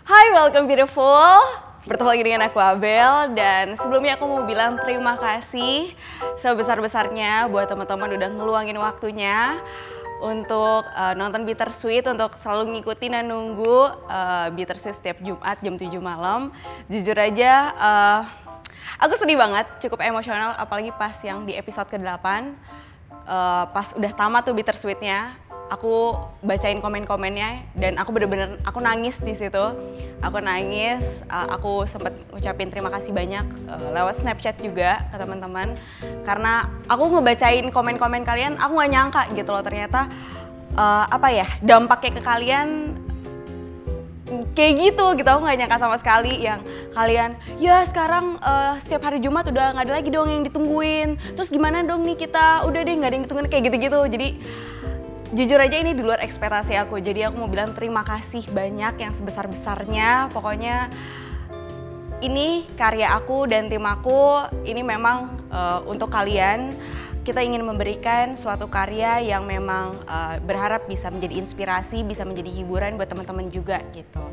Hai, welcome beautiful. Bertemu lagi dengan aku Abel, dan sebelumnya aku mau bilang terima kasih sebesar-besarnya buat teman-teman udah ngeluangin waktunya untuk nonton Bittersweet, untuk selalu ngikutin dan nunggu Bittersweet setiap Jumat jam 7 malam. Jujur aja aku sedih banget, cukup emosional, apalagi pas yang di episode ke-8 pas udah tamat tuh Bittersweetnya. Aku bacain komen-komennya dan aku bener-bener nangis di situ. Aku nangis, aku sempat ngucapin terima kasih banyak lewat Snapchat juga ke teman-teman, karena aku ngebacain komen-komen kalian, aku nggak nyangka gitu loh ternyata dampaknya ke kalian kayak gitu. Aku nggak nyangka sama sekali yang kalian ya sekarang setiap hari Jumat udah nggak ada lagi dong yang ditungguin, terus gimana dong nih kita, udah deh nggak ada yang ditungguin, kayak gitu-gitu. Jadi jujur aja ini di luar ekspektasi aku, jadi aku mau bilang terima kasih banyak yang sebesar-besarnya. Pokoknya ini karya aku dan tim aku, ini memang untuk kalian. Kita ingin memberikan suatu karya yang memang berharap bisa menjadi inspirasi, bisa menjadi hiburan buat teman-teman juga gitu.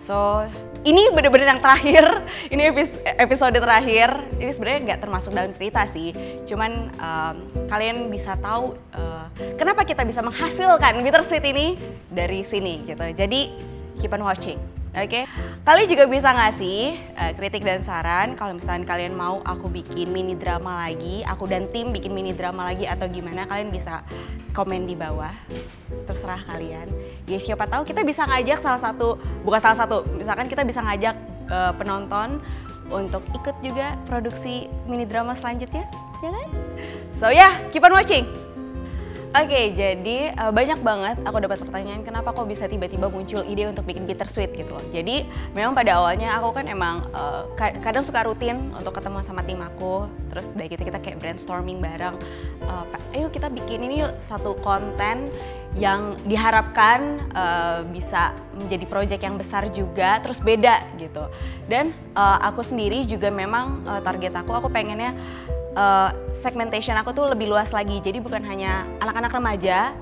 So, ini bener-bener yang terakhir, ini episode terakhir. Ini sebenarnya nggak termasuk dalam cerita sih, cuman kalian bisa tahu kenapa kita bisa menghasilkan Bittersweet ini dari sini gitu. Jadi keep on watching, oke? Kalian juga bisa ngasih kritik dan saran kalau misalnya kalian mau aku bikin mini drama lagi, aku dan tim bikin mini drama lagi atau gimana, kalian bisa komen di bawah, terserah kalian. Ya siapa tahu kita bisa ngajak misalkan kita bisa ngajak penonton untuk ikut juga produksi mini drama selanjutnya, ya kan? So keep on watching. Oke, jadi banyak banget aku dapat pertanyaan kenapa kok bisa tiba-tiba muncul ide untuk bikin Bittersweet gitu loh. Jadi memang pada awalnya aku kan emang kadang suka rutin untuk ketemu sama tim aku, terus dari gitu kita kayak brainstorming bareng, ayo kita bikin ini yuk satu konten yang diharapkan bisa menjadi project yang besar juga, terus beda gitu. Dan aku sendiri juga memang target aku pengennya segmentation aku tuh lebih luas lagi. Jadi bukan hanya anak-anak remaja,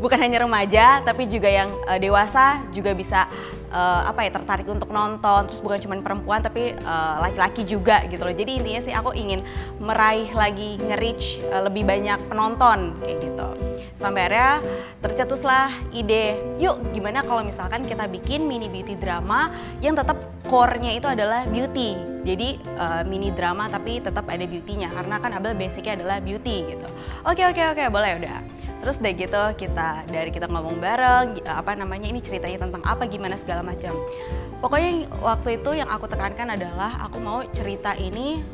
bukan hanya remaja, tapi juga yang dewasa juga bisa tertarik untuk nonton. Terus bukan cuma perempuan tapi laki-laki juga gitu loh. Jadi intinya sih aku ingin meraih lagi, nge-reach lebih banyak penonton kayak gitu. Sampai akhirnya tercetuslah ide, yuk gimana kalau misalkan kita bikin mini beauty drama yang tetap core-nya itu adalah beauty. Jadi mini drama tapi tetap ada beauty-nya, karena kan Abel basicnya adalah beauty gitu. Oke, boleh udah. Terus dari gitu kita ngomong bareng, ini ceritanya tentang apa, gimana segala macam. Pokoknya waktu itu yang aku tekankan adalah aku mau cerita ini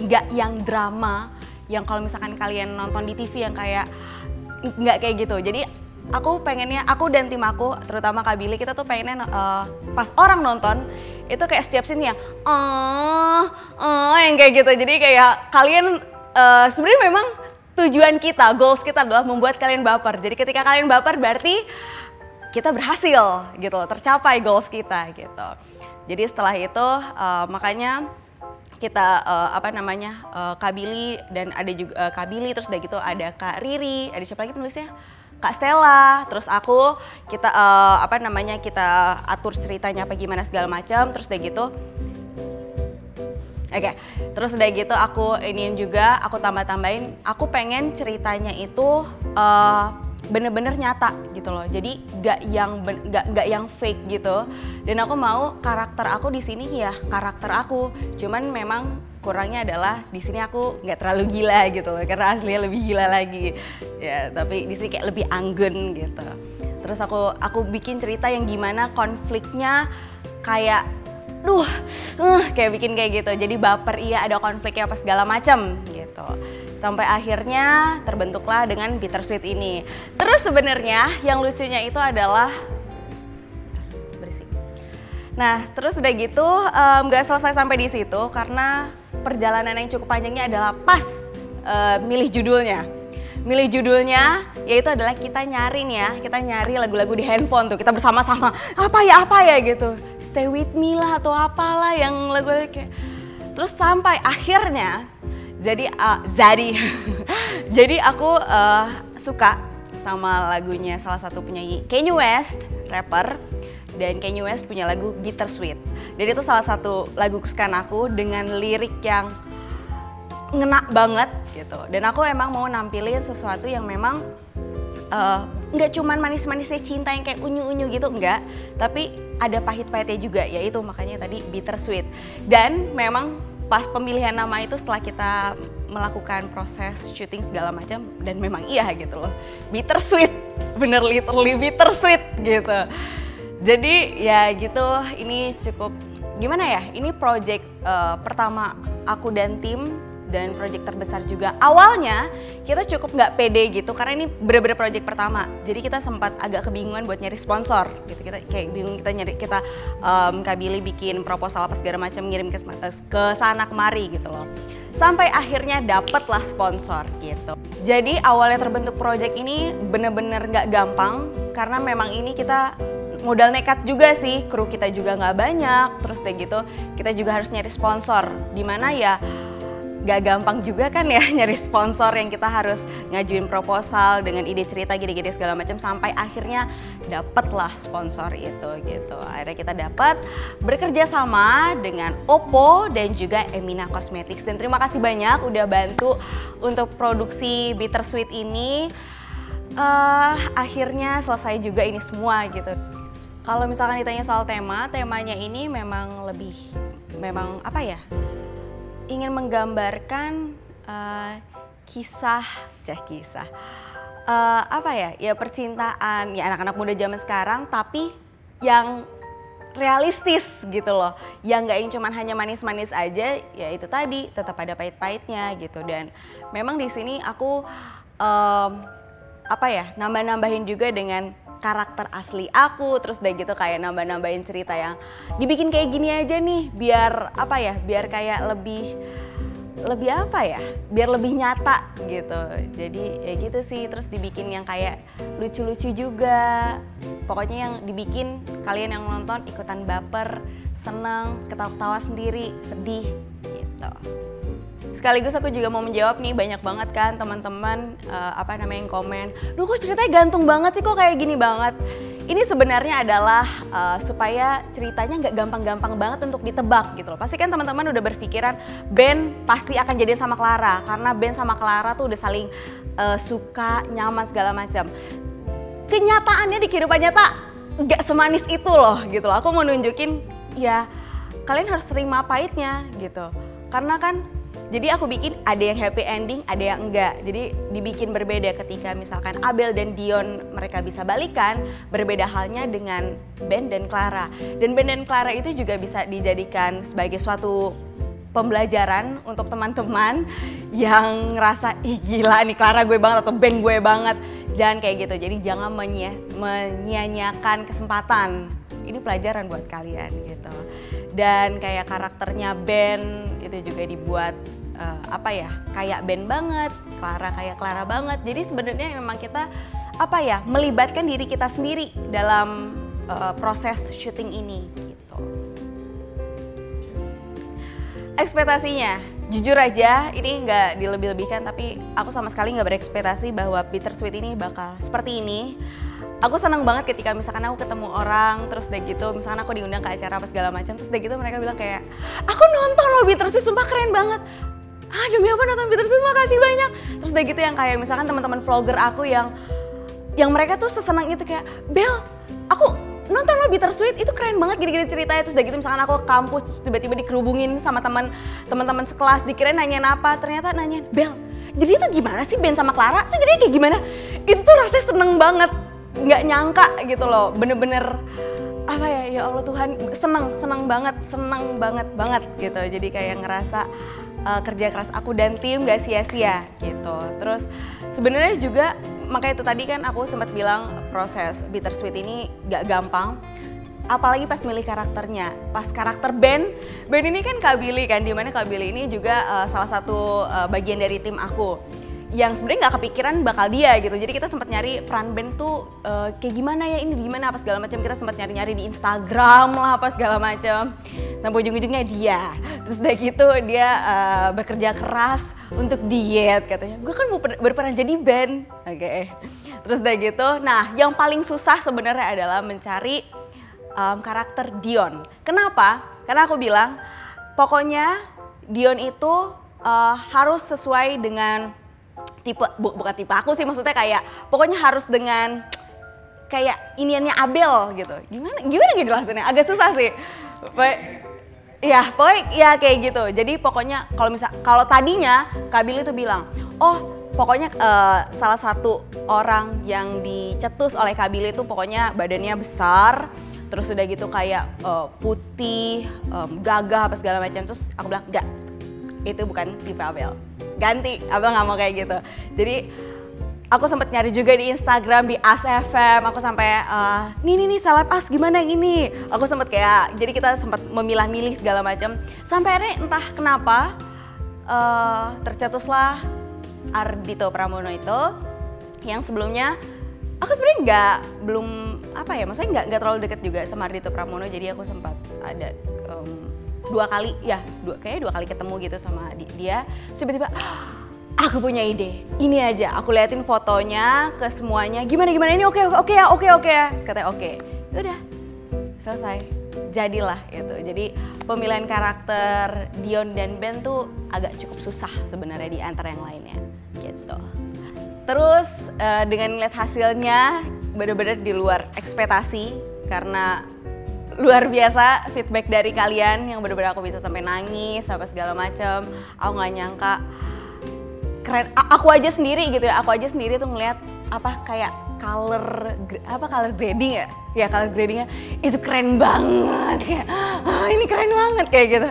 nggak yang drama, yang kalau misalkan kalian nonton di TV yang kayak nggak kayak gitu. Jadi aku pengennya, aku dan tim aku, terutama Kak Billy, kita tuh pengennya pas orang nonton itu kayak setiap scene yang yang kayak gitu. Jadi kayak kalian sebenarnya memang tujuan kita, goals kita adalah membuat kalian baper. Jadi ketika kalian baper berarti kita berhasil gitu loh, tercapai goals kita gitu. Jadi setelah itu makanya kita Kak Billy, dan ada juga Kak Billy, terus udah gitu ada Kak Riri, ada siapa lagi penulisnya? Kak Stella, terus aku, kita kita atur ceritanya apa gimana segala macam, terus udah gitu. Terus udah gitu aku iniin juga, aku tambah-tambahin, aku pengen ceritanya itu bener-bener nyata gitu loh. Jadi nggak yang fake gitu. Dan aku mau karakter aku di sini ya karakter aku. Cuman memang kurangnya adalah di sini aku nggak terlalu gila gitu loh, karena aslinya lebih gila lagi. Ya, tapi di sini kayak lebih anggun gitu. Terus aku bikin cerita yang gimana konfliknya kayak kayak bikin kayak gitu. Jadi baper iya, ada konfliknya apa segala macam gitu. Sampai akhirnya terbentuklah dengan Bittersweet ini. Terus sebenarnya yang lucunya itu adalah berisik. Nah, terus udah gitu nggak selesai sampai di situ, karena perjalanan yang cukup panjangnya adalah pas milih judulnya. Milih judulnya yaitu adalah kita nyari lagu-lagu di handphone tuh, kita bersama-sama apa ya gitu, Stay With Me lah atau apalah yang lagu-lagu kayak. Terus sampai akhirnya jadi aku suka sama lagunya salah satu penyanyi Kanye West, rapper. dan Kanye West punya lagu Bittersweet. Dan itu salah satu lagu kesukaan aku dengan lirik yang ngena banget gitu. Dan aku emang mau nampilin sesuatu yang memang nggak cuman manis-manisnya cinta yang kayak unyu-unyu gitu, enggak. Tapi ada pahit-pahitnya juga, yaitu makanya tadi Bittersweet. Dan memang pas pemilihan nama itu setelah kita melakukan proses syuting segala macam, dan memang iya gitu loh. Bittersweet, bener literally bittersweet gitu. Jadi ya gitu, ini cukup gimana ya, ini project pertama aku dan tim, dan project terbesar juga. Awalnya kita cukup nggak pede gitu karena ini bener-bener project pertama. Jadi kita sempat agak kebingungan buat nyari sponsor gitu. Kita kayak bingung, kita Kak Billy bikin proposal apa segala macam, ngirim ke sana kemari gitu loh. Sampai akhirnya dapatlah sponsor gitu. Jadi awalnya terbentuk project ini bener-bener nggak gampang karena memang ini kita modal nekat juga sih, kru kita juga nggak banyak, terus kayak gitu kita juga harus nyari sponsor, dimana ya gak gampang juga kan ya nyari sponsor yang kita harus ngajuin proposal dengan ide cerita gini-gini segala macam sampai akhirnya dapatlah sponsor itu gitu. Akhirnya kita dapat bekerja sama dengan Oppo dan juga Emina Cosmetics, dan terima kasih banyak udah bantu untuk produksi Bittersweet ini. Akhirnya selesai juga ini semua gitu. Kalau misalkan ditanya soal temanya ini memang apa ya? Ingin menggambarkan kisah apa ya percintaan ya anak-anak muda zaman sekarang, tapi yang realistis gitu loh, yang nggak yang cuman hanya manis-manis aja, ya itu tadi tetap ada pahit-pahitnya gitu. Dan memang di sini aku nambah-nambahin juga dengan karakter asli aku, terus udah gitu kayak nambah-nambahin cerita yang dibikin kayak gini aja nih, biar biar kayak biar lebih nyata gitu. Jadi ya gitu sih, terus dibikin yang kayak lucu-lucu juga. Pokoknya yang dibikin kalian yang nonton ikutan baper, seneng, ketawa-ketawa sendiri, sedih gitu. Sekaligus aku juga mau menjawab nih, banyak banget kan teman-teman yang komen, duh kok ceritanya gantung banget sih, kok kayak gini banget. Ini sebenarnya adalah supaya ceritanya nggak gampang-gampang banget untuk ditebak gitu loh. Pasti kan teman-teman udah berpikiran Ben pasti akan jadian sama Clara karena Ben sama Clara tuh udah saling suka, nyaman segala macam. Kenyataannya di kehidupan nyata nggak semanis itu loh gitu loh. Aku mau nunjukin ya kalian harus terima pahitnya gitu. Karena kan jadi aku bikin ada yang happy ending, ada yang enggak. Jadi dibikin berbeda ketika misalkan Abel dan Dion mereka bisa balikan, berbeda halnya dengan Ben dan Clara. Dan Ben dan Clara itu juga bisa dijadikan sebagai suatu pembelajaran untuk teman-teman yang ngerasa, ih gila nih Clara gue banget atau Ben gue banget. Jangan kayak gitu, jadi jangan menyia-nyiakan kesempatan. Ini pelajaran buat kalian gitu. Dan kayak karakternya Ben itu juga dibuat kayak Ben banget, Clara kayak Clara banget. Jadi sebenarnya memang kita melibatkan diri kita sendiri dalam proses syuting ini gitu. Ekspektasinya, jujur aja ini nggak dilebih-lebihkan, tapi aku sama sekali nggak berekspektasi bahwa Bittersweet ini bakal seperti ini. Aku senang banget ketika misalkan aku ketemu orang, terus udah gitu misalkan aku diundang ke acara apa segala macam, terus udah gitu mereka bilang kayak, aku nonton loh Bittersweet, sumpah keren banget. Demi apa nonton Bittersweet, makasih banyak. Terus udah gitu yang kayak misalkan teman-teman vlogger aku yang mereka tuh sesenang itu kayak, Bel, aku nonton lo Bittersweet, itu keren banget gini-gini ceritanya. Terus udah gitu misalkan aku ke kampus, terus tiba-tiba dikerubungin sama teman-teman sekelas, dikirain nanyain apa, ternyata nanyain, Bel, jadi itu gimana sih Ben sama Clara? Itu jadi kayak gimana? Itu tuh rasanya seneng banget, nggak nyangka gitu loh, bener-bener ya Allah Tuhan, seneng banget gitu. Jadi kayak ngerasa kerja keras aku dan tim gak sia-sia gitu. Terus sebenarnya juga makanya itu tadi kan aku sempat bilang proses Bittersweet ini gak gampang, apalagi pas milih karakternya. Pas karakter Ben ini kan Kak Billy kan, dimana Kak Billy ini juga salah satu bagian dari tim aku yang sebenarnya nggak kepikiran bakal dia gitu. Jadi kita sempat nyari peran Ben tuh kayak gimana ya, ini gimana apa segala macam. Kita sempat nyari-nyari di Instagram lah apa segala macam. Sampai ujung-ujungnya dia. Terus udah gitu dia bekerja keras untuk diet katanya. Gue kan mau berperan jadi Ben. Oke. Terus udah gitu. Nah, yang paling susah sebenarnya adalah mencari karakter Dion. Kenapa? Karena aku bilang pokoknya Dion itu harus sesuai dengan tipe, bukan tipe aku sih, maksudnya kayak pokoknya harus dengan kayak iniannya Abel gitu. Gimana ngejelasinnya? Agak susah sih. Pokoknya ya kayak gitu. Jadi pokoknya kalau tadinya Kak Billy tuh bilang, oh pokoknya salah satu orang yang dicetus oleh Kak Billy itu pokoknya badannya besar, terus udah gitu kayak putih, gagah apa segala macam. Terus aku bilang enggak, itu bukan tipe Abel. Ganti, Abel nggak mau kayak gitu. Jadi aku sempat nyari juga di Instagram, di AS.FM, aku sampai nih seleb as gimana yang ini. Aku sempat kayak, jadi kita sempat memilah-milih segala macam. Sampai akhirnya entah kenapa tercetuslah Ardhito Pramono itu, yang sebelumnya aku sebenarnya maksudnya nggak terlalu deket juga sama Ardhito Pramono. Jadi aku sempat ada kayaknya dua kali ketemu gitu sama dia. Terus tiba-tiba aku punya ide, ini aja. Aku liatin fotonya ke semuanya, gimana ini oke ya. Terus katanya oke. Udah, selesai. Jadilah itu. Jadi pemilihan karakter Dion dan Ben tuh agak cukup susah sebenarnya di antara yang lainnya gitu. Terus dengan lihat hasilnya bener-bener di luar ekspektasi, karena luar biasa feedback dari kalian yang bener-bener aku bisa sampai nangis apa segala macam. Aku nggak nyangka keren. Aku aja sendiri tuh ngeliat kayak color grading ya? Ya color gradingnya itu keren banget, kayak ini keren banget kayak gitu,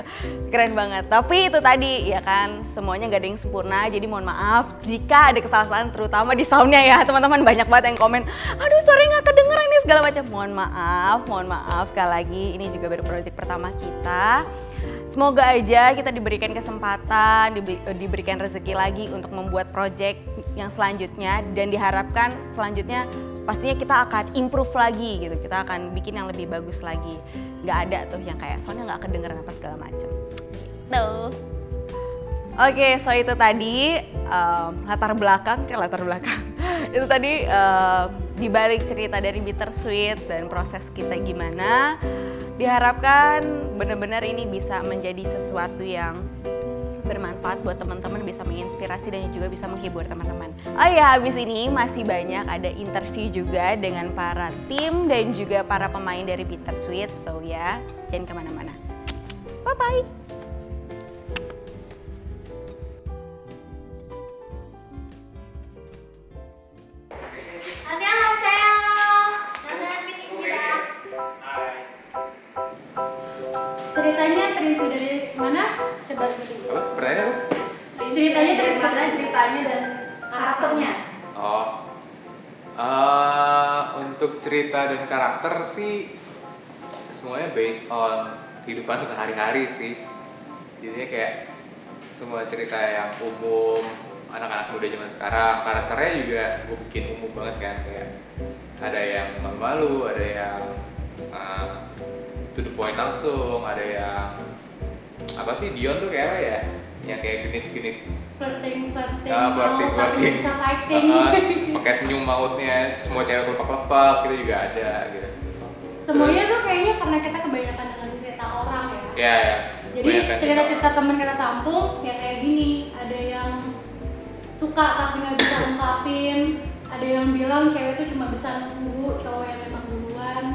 keren banget. Tapi itu tadi ya kan, semuanya gak ada yang sempurna, jadi mohon maaf jika ada kesalahan terutama di soundnya ya teman-teman. Banyak banget yang komen, aduh sorry nggak kedengeran nih segala macam. Mohon maaf sekali lagi, ini juga baru project pertama kita. Semoga aja kita diberikan kesempatan, diberikan rezeki lagi untuk membuat project yang selanjutnya, dan diharapkan selanjutnya pastinya kita akan improve lagi gitu, kita akan bikin yang lebih bagus lagi. Nggak ada tuh yang kayak soalnya nggak kedengeran apa segala macem. Tuh. Oke, so itu tadi latar belakang. Itu tadi dibalik cerita dari Bittersweet dan proses kita gimana. Diharapkan benar-benar ini bisa menjadi sesuatu yang bermanfaat buat teman-teman, bisa menginspirasi dan juga bisa menghibur teman-teman. Oh ya, habis ini masih banyak ada interview juga dengan para tim dan juga para pemain dari Bittersweet. So ya, jangan kemana-mana. Bye-bye. Ceritanya terinspirasi dari mana? Coba dulu. Apa? Pertanyaan apa? Ceritanya ceritanya dan karakternya. Untuk cerita dan karakter sih semuanya based on kehidupan sehari-hari sih. Jadinya kayak semua cerita yang umum anak-anak muda zaman sekarang, karakternya juga gue bikin umum banget kan, kayak ada yang malu-malu, ada yang to the point langsung, ada yang Dion tuh kayak apa ya, yang kayak genit-genit Flirting, flirting, bisa fighting. Pakai senyum mautnya, semua cewek lepak-lepak gitu juga ada gitu. Semuanya tuh kayaknya karena kita kebanyakan dengan cerita orang ya. Iya. Jadi cerita-cerita teman kita tampung ya kayak gini, ada yang suka tapi nggak bisa ungkapin, ada yang bilang cewek tuh cuma bisa nunggu cowok yang memang duluan,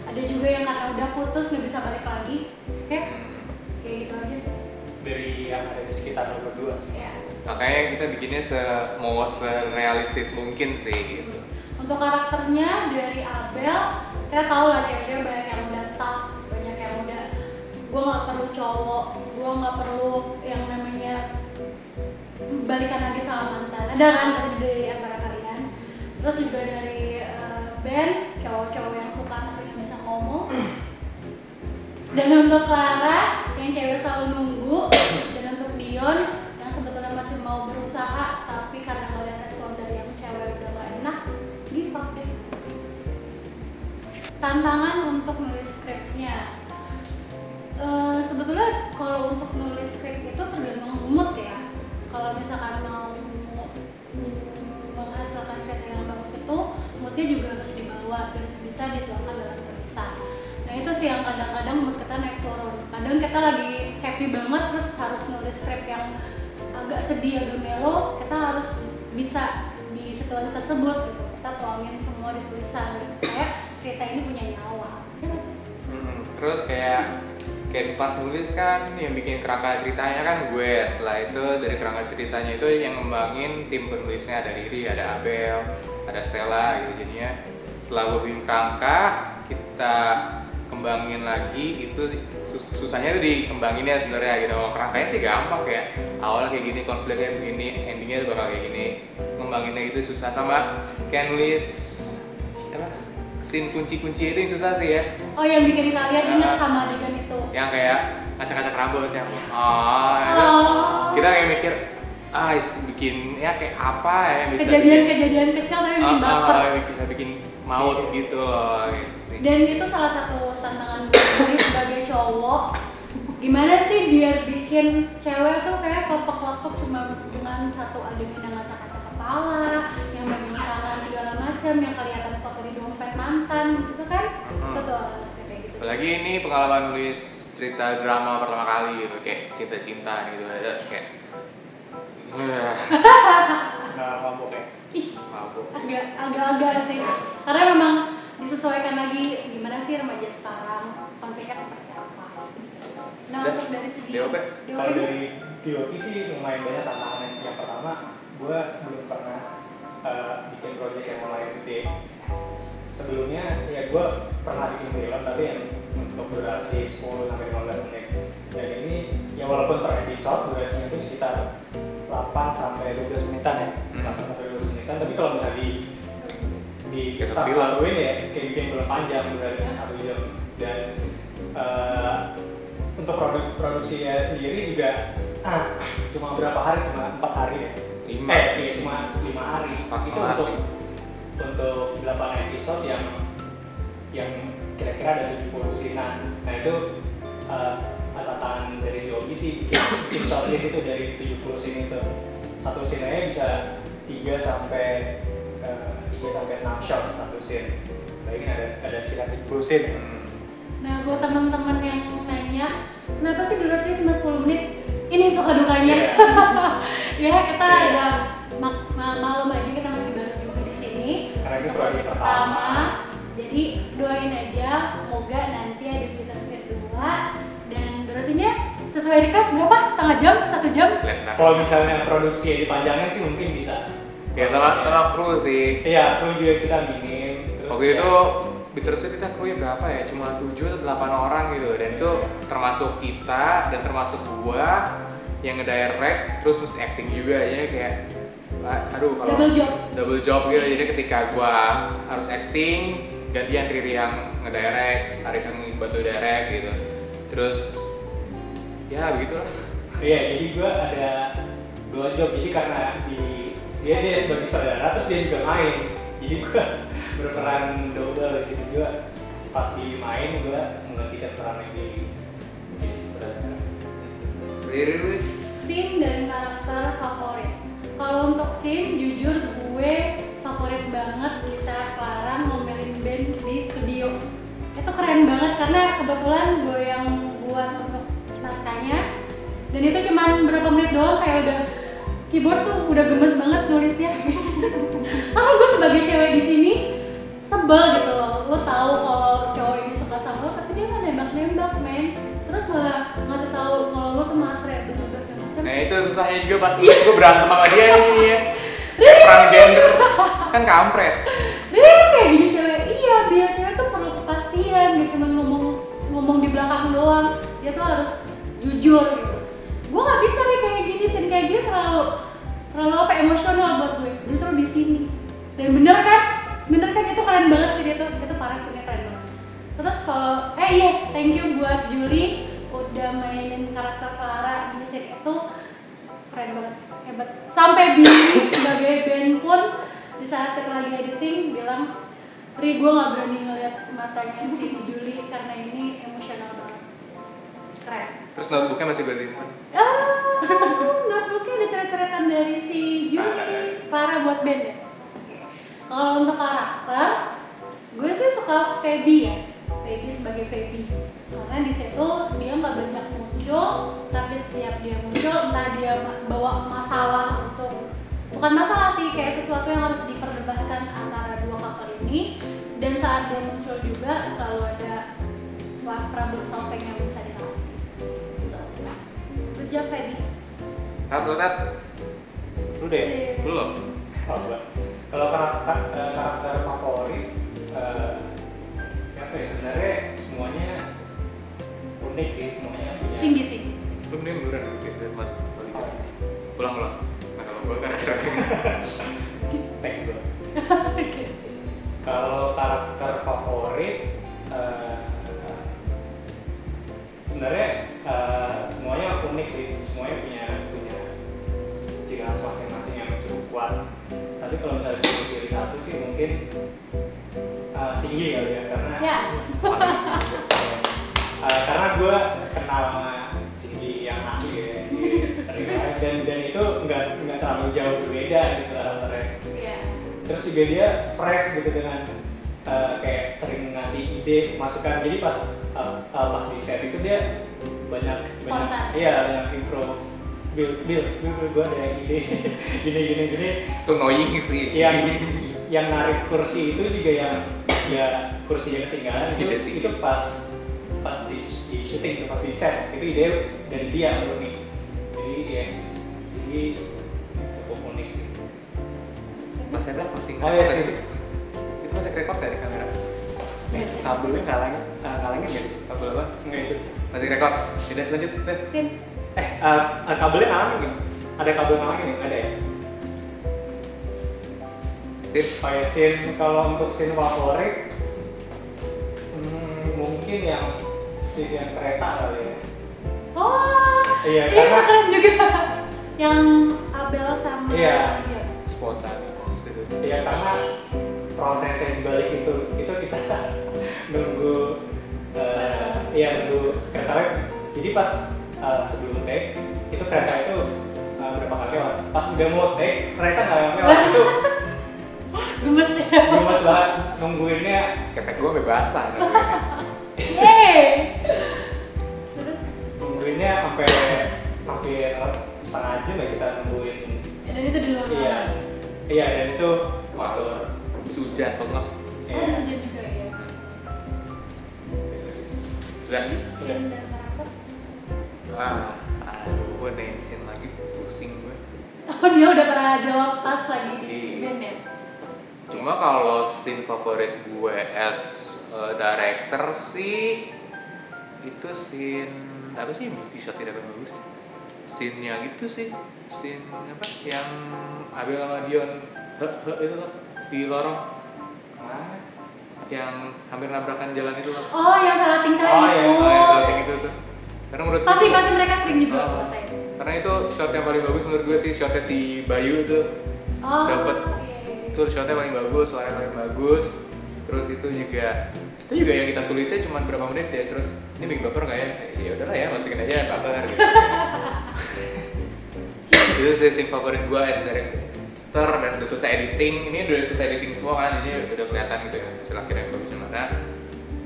ada juga yang karena udah putus nggak bisa balik lagi. Kayak gitu aja sih. Dari yang ada di sekitar lo berdua sih. Ya. Makanya kita bikinnya mau serealistis mungkin sih gitu. Untuk karakternya dari Abel, kita tahu lah cewek-cewek banyak yang udah tough, banyak yang udah gue nggak perlu cowok, gue nggak perlu yang namanya balikan lagi sama mantan. Ada kan pasti dari antara kalian. Terus juga dari Ben, cowok-cowok yang suka tapi nggak bisa ngomong. Dan untuk Clara yang cewek selalu nunggu, dan untuk Dion yang sebetulnya masih mau berusaha tapi karena ngeliat respon dari yang cewek udah gak enak, give up deh. Tantangan untuk nulis skripnya, sebetulnya kalau untuk nulis skrip itu tergantung mood ya. Kalau misalkan mau menghasilkan cerita yang bagus itu moodnya juga harus dibawa, bisa dituangkan dalam tulisan. Nah itu sih yang kadang-kadang mood kita naik turun. Kadang kita lagi happy banget terus harus nulis script yang agak sedih, agak melo, kita harus bisa di situasi tersebut gitu. Kita tuangin semua di tulisan supaya cerita ini punya nyawa. Ya nggak sih? Terus kayak pas nulis kan yang bikin kerangka ceritanya kan gue. Setelah itu dari kerangka ceritanya itu yang ngembangin tim penulisnya, ada Riri, ada Abel, ada Stella gitu. Jadinya setelah gue bikin kerangka, kita kembangin lagi. Itu susahnya itu dikembanginnya sebenarnya gitu. Kalau kerangkanya sih gampang, kayak awalnya kayak gini, konfliknya begini, endingnya tuh bakal kayak gini. Ngembanginnya itu susah, sama kayak nulis apa? Scene kunci-kunci itu yang susah sih ya. Oh, yang bikin kalian ingat sama adegan itu. Yang kayak ngacak-ngacak rambut yang itu. Kita kayak mikir bikin ya kayak apa ya bisa kejadian kecil tapi bikin baper. Bisa bikin maut gitu loh gitu sih. Dan itu salah satu tantangan gue sebagai cowok. Gimana sih biar bikin cewek tuh kayak kelepek-kelepek cuma dengan satu adegan yang ngacak-ngacak kepala, yang bagian tangan segala macam, yang kelihatan foto di dompet mantan gitu kan. Itu tuh kayak gitu. Apalagi ini pengalaman nulis cerita drama pertama kali gitu, kayak cinta-cinta gitu aja kayak Nah, mabuk ya. Ih, mabuk. agak-agak sih. Karena memang disesuaikan lagi gimana sih remaja sekarang, konfliknya seperti apa. Nah, untuk dari segi DOP? Kalau dari DOP sih lumayan banyak tantangan. Yang pertama, gue belum pernah bikin project yang lumayan gede. Sebelumnya ya gue pernah bikin film tapi yang untuk durasi 10-15 menit. Dan ini ya walaupun per episode durasinya itu sekitar 8-12 menitan ya. 8-12 menitan, tapi kalau misalnya di satuin ya kayak bikin film panjang durasi 1 jam. Dan untuk produksinya sendiri juga cuma berapa hari, cuma 4 hari ya. Cuma 5 hari. Itu untuk 8 episode yang kira-kira ada 70 scene-an. Nah itu tantangan dari Dobi sih bikin shortlist itu dari 70 scene itu. Satu scene-nya bisa 3 sampai 6 shot satu scene. Bayangin ada sekitar 70 scene. Nah, buat teman-teman yang nanya, kenapa sih durasinya cuma 10 menit? Ini suka dukanya. Ya, kita ada maklum aja, kita masih baru juga di sini. Karena ini project pertama. Jadi doain aja, semoga nanti ada generasi kedua dan durasinya sesuai request berapa? Setengah jam? 1 jam? Kalau misalnya produksi dipanjangin sih mungkin bisa. Ya sama kru sih. Iya, kru juga kita minim. Waktu itu Bittersweet kita krunya berapa ya? Cuma 7 atau 8 orang gitu. Dan itu termasuk kita dan termasuk gua yang ngedirect terus mesti acting juga ya, kayak aduh kalau double job gitu. Jadi ketika gua harus acting, gantian Riri yang ngedirect, Arif yang bantu direct gitu. Terus ya begitulah. Iya, jadi gua ada 2 job. Jadi karena dia sebagai saudara terus dia juga main. Jadi gua berperan double di situ juga. Pas di main gua menggantikan peran yang jadi saudara. Scene dan karakter favorit. Kalau untuk scene, jujur gue favorit banget bisa Clara ngomelin band di studio. Itu keren banget karena kebetulan gue yang buat untuk naskahnya. Dan itu cuma berapa menit doang kayak udah keyboard tuh udah gemes banget nulisnya. Karena gue sebagai cewek di sini sebel gitu loh. Lo tahu kalau cowok ini suka sama lo tapi dia nggak nembak-nembak, men. Terus malah ngasih tahu kalau lo tuh matre bener-bener macam. Nah itu susahnya juga pas gue berantem sama dia nih ya. Perang gender kan kampret. Dia kayak gini cewek. Iya, dia cewek tuh perlu kepastian, gak cuma ngomong di belakang doang. Dia tuh harus jujur gitu. Gue nggak bisa nih kayak gini, scene kayak gini terlalu apa emosional buat gue. Justru di sini. Dan bener kan itu keren banget sih dia tuh. Itu parah sih, keren banget. Terus kalau thank you buat Julie udah mainin karakter Clara di scene itu, keren banget, hebat. Sampai Billy sebagai band pun di saat kita lagi editing bilang, Ri, gue nggak berani ngeliat matanya si Julie karena ini emosional banget. Keren. Terus notebooknya masih gue simpan. Notebooknya ada coret-coretan dari si Julie. Clara buat band ya. Kalau untuk karakter, gue sih suka Feby ya. Feby sebagai Feby karena di situ dia nggak banyak muncul, tapi setiap dia muncul entah dia bawa masalah untuk bukan masalah sih, kayak sesuatu yang harus diperdebatkan antara dua couple ini, dan saat dia muncul juga selalu ada problem solving yang bisa dikasih. Good job Feby. Tat. Lu deh. Belum. Oh, enggak. Kalau karakter favorit siapa ya, sebenarnya semuanya unik sih, semuanya punya. Cindy. Belum nih buruan kita masuk balik. Pulang. Nah, kalau gua karakter Tag gua. Kalau karakter favorit sebenarnya semuanya unik sih, semuanya punya ciri khas masing-masing yang cukup kuat. Tapi kalau misalnya pilih satu sih mungkin Singgi kali ya, karena karena gue kenal sama Singgi yang asli ya di real life, dan itu nggak terlalu jauh berbeda gitu karakternya. Terus juga dia fresh gitu dengan kayak sering ngasih ide, masukan. Jadi pas di set itu dia banyak improve. Bill, gue ada ide gini. Itu annoying sih. Yang narik kursi itu juga yang ya kursinya ketinggalan itu pas di syuting, pas di set itu ide dari dia unik. Jadi ya sih cukup unik sih. Mas Hendra masih sih. Itu masih rekod dari kamera. Kabelnya kalangin nggak sih? Kabel apa? Enggak itu. Masih rekod. Udah lanjut deh. Sin. Kabelnya ngalangin nggak? Ada kabel ngalangin nggak? Ada ya? Scene kalau untuk scene favorit mungkin yang scene yang kereta kali ya. Iya karena keren juga. Yang Abel sama spontanitas itu. Iya karena prosesnya dibalik itu kita nunggu kereta. Jadi pas sebelum take itu kereta itu berapa kali lewat. Pas udah mau take kereta nggak lewat itu. Gemes banget nungguinnya. Kepek gue sampai basah nungguinnya. Nungguinnya sampai setengah jam ya kita nungguin. Dan itu di luar. Iya dan itu waktu habis hujan pengap. Habis hujan juga ya. Udah. Dan karakter. Gue nensin lagi pusing gue. Oh dia udah pernah jawab pas lagi di band ya? Cuma kalau scene favorit gue as director sih itu scene apa sih di shot tidak bagus. Scene-nya gitu sih. Scene apa yang Abel sama Dion itu loh di lorong. Yang hampir nabrakan jalan itu loh. Oh yang salah tingkah itu. Yang salah tingkah itu tuh. Karena menurut pasti mereka sering juga ngerasain. Karena itu shot yang paling bagus menurut gue sih, shotnya si Bayu tuh dapat. Itu shotnya paling bagus, suaranya paling bagus. Terus itu juga yang kita tulisnya cuma berapa menit ya. Terus ini bikin baper nggak ya? Ya udahlah ya, masukin aja baper gitu. Itu sih scene favorit gue as director, dan udah selesai editing. Ini udah selesai editing semua kan, jadi udah kelihatan gitu ya hasil akhirnya yang bagus mana.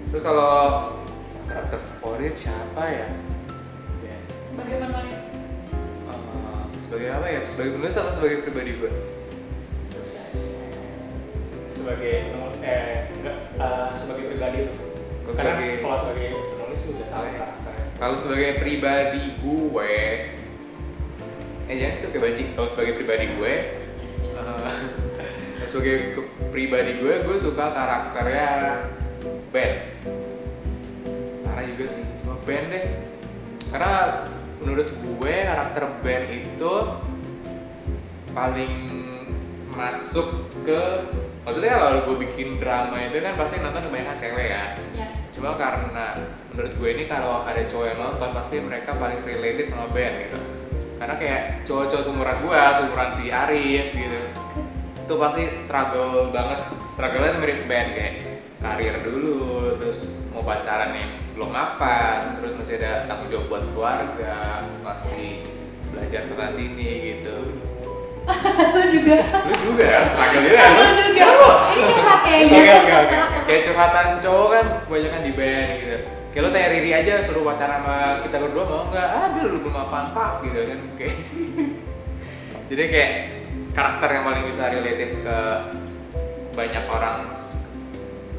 Terus kalau karakter favorit siapa ya? Sebagai penulis. Sebagai apa ya? Sebagai penulis atau sebagai pribadi gue? Sebagai pribadi. Kalau sebagai penulis lu udah tahu karakternya. Kalau sebagai pribadi gue, jangan itu kayak banci. Kalau sebagai pribadi gue, gue suka karakternya Ben. Karena juga sih, cuma Ben deh. Karena menurut gue karakter Ben itu paling masuk ke, maksudnya kalau gue bikin drama itu kan pasti nonton kebanyakan cewek kan. Ya. Cuma karena menurut gue ini kalau ada cowok yang nonton pasti mereka paling related sama Ben gitu. Karena kayak cowok-cowok seumuran si Arif gitu, itu pasti struggle banget. Struggle-nya mirip Ben, kayak karir dulu, terus mau pacaran nih belum mapan, terus masih ada tanggung jawab buat keluarga, masih belajar sana sini gitu. Lu juga ya, struggle juga. Lu juga. Ini curhat kayaknya. Oke, curhatan cowok kan kebanyakan di band gitu. Kayak lo tanya Riri aja suruh pacaran sama kita berdua mau nggak? Dia lu belum apaan pak gitu kan kayak. Jadi kayak karakter yang paling bisa related ke banyak orang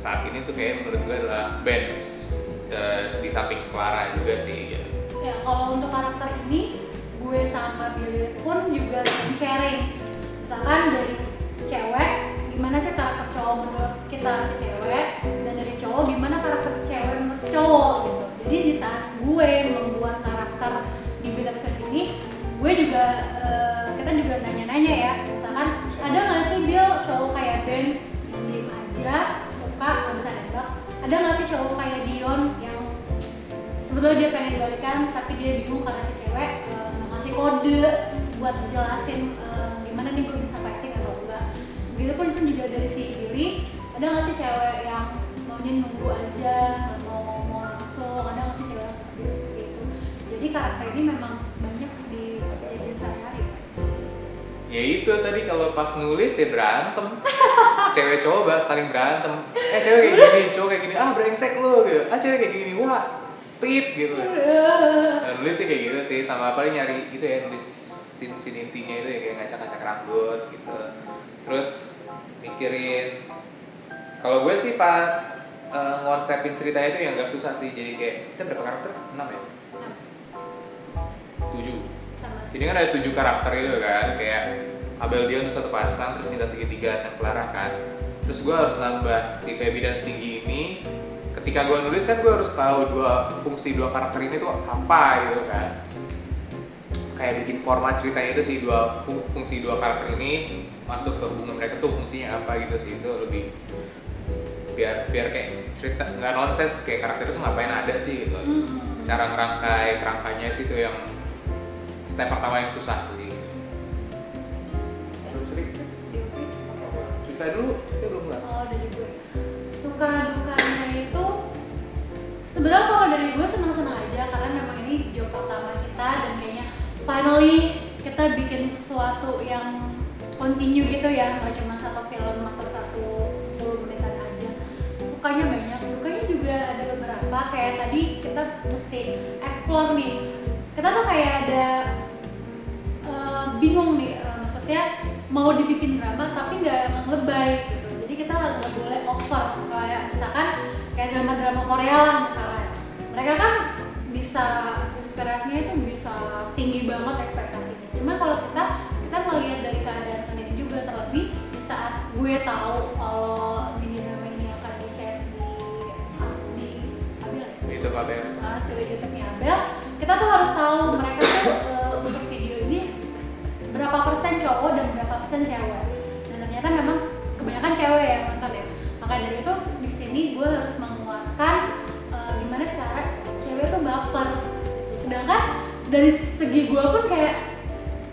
saat ini tuh kayak menurut gue adalah Ben di samping Clara juga sih gitu. Ya kalau untuk karakter ini gue sama Billy pun juga sharing misalkan dari cewek gimana sih karakter cowok menurut kita si cewek dan dari cowok gimana karakter cewek menurut si cowok gitu. Jadi di saat gue membuat karakter di Bittersweet ini gue juga kita juga nanya-nanya ya misalkan ada nggak sih Bill cowok kayak Ben yang diem aja suka nggak bisa nembak, ada nggak sih cowok kayak Dion yang sebetulnya dia pengen dibalikan tapi dia bingung karena si cewek nggak ngasih kode buat jelasin gimana nih gue bisa fighting atau enggak. Begitupun pun juga dari si Billy, ada nggak sih cewek yang maunya nunggu aja nggak mau ngomong langsung, ada nggak sih cewek seperti itu. Jadi karakter ini memang banyak di kejadian sehari-hari. Ya itu tadi kalau pas nulis ya berantem. Cewek cowok saling berantem. Cewek kayak gini, cowok kayak gini, brengsek lo gitu. Cewek kayak gini, wah tit gitu. Nah, nulis sih kayak gitu sih, sama paling nyari gitu ya, nulis scene intinya itu ya kayak ngacak-ngacak rambut gitu. Terus mikirin, kalau gue sih pas ngonsepin ceritanya itu yang gak susah sih. Jadi kayak kita berapa karakter? 6 ya? 7. Jadi kan ada 7 karakter gitu kan, kayak Abel Dion itu satu pasang, terus Cinta Segitiga Sang Clara kan. Terus gue harus nambah si Feby dan Stinggi ini. Ketika gue nulis kan gue harus tahu fungsi dua karakter ini tuh apa gitu kan. Kayak bikin format ceritanya itu sih, fungsi dua karakter ini masuk ke hubungan mereka tuh fungsinya apa gitu sih. Itu lebih biar kayak cerita nggak nonsens, kayak karakter itu ngapain ada sih gitu. Cara kerangkanya sih itu yang step pertama yang susah sih. Cerita dulu, kita belum lah. Oh dari gue, suka dukanya itu sebenarnya kalau dari gue senang-senang aja karena memang ini job pertama kita dan kayaknya finally kita bikin sesuatu yang continue gitu ya, nggak cuma satu film atau 10 menitan aja. Sukanya banyak, dukanya juga ada beberapa. Kayak tadi kita mesti explore nih, kita tuh kayak ada bingung nih, maksudnya mau dibikin drama tapi nggak emang lebay gitu. Jadi kita nggak boleh over, kayak misalkan kayak drama-drama Korea lah misalkan. Mereka kan bisa inspirasinya itu bisa tinggi banget ekspektasinya. Cuman kalau kita melihat dari keadaan sendiri juga, terlebih di saat gue tahu kalau mini drama ini akan di-share di Abel. Itu Abel. Hasil YouTube-nya Abel. Kita tuh harus tahu mereka tuh untuk video ini berapa persen cowok dan berapa persen cewek. Dan ternyata memang kebanyakan cewek yang nonton ya. Maka dari itu di sini gue harus menguatkan gimana cara cewek tuh baper. Sedangkan dari segi gue pun kayak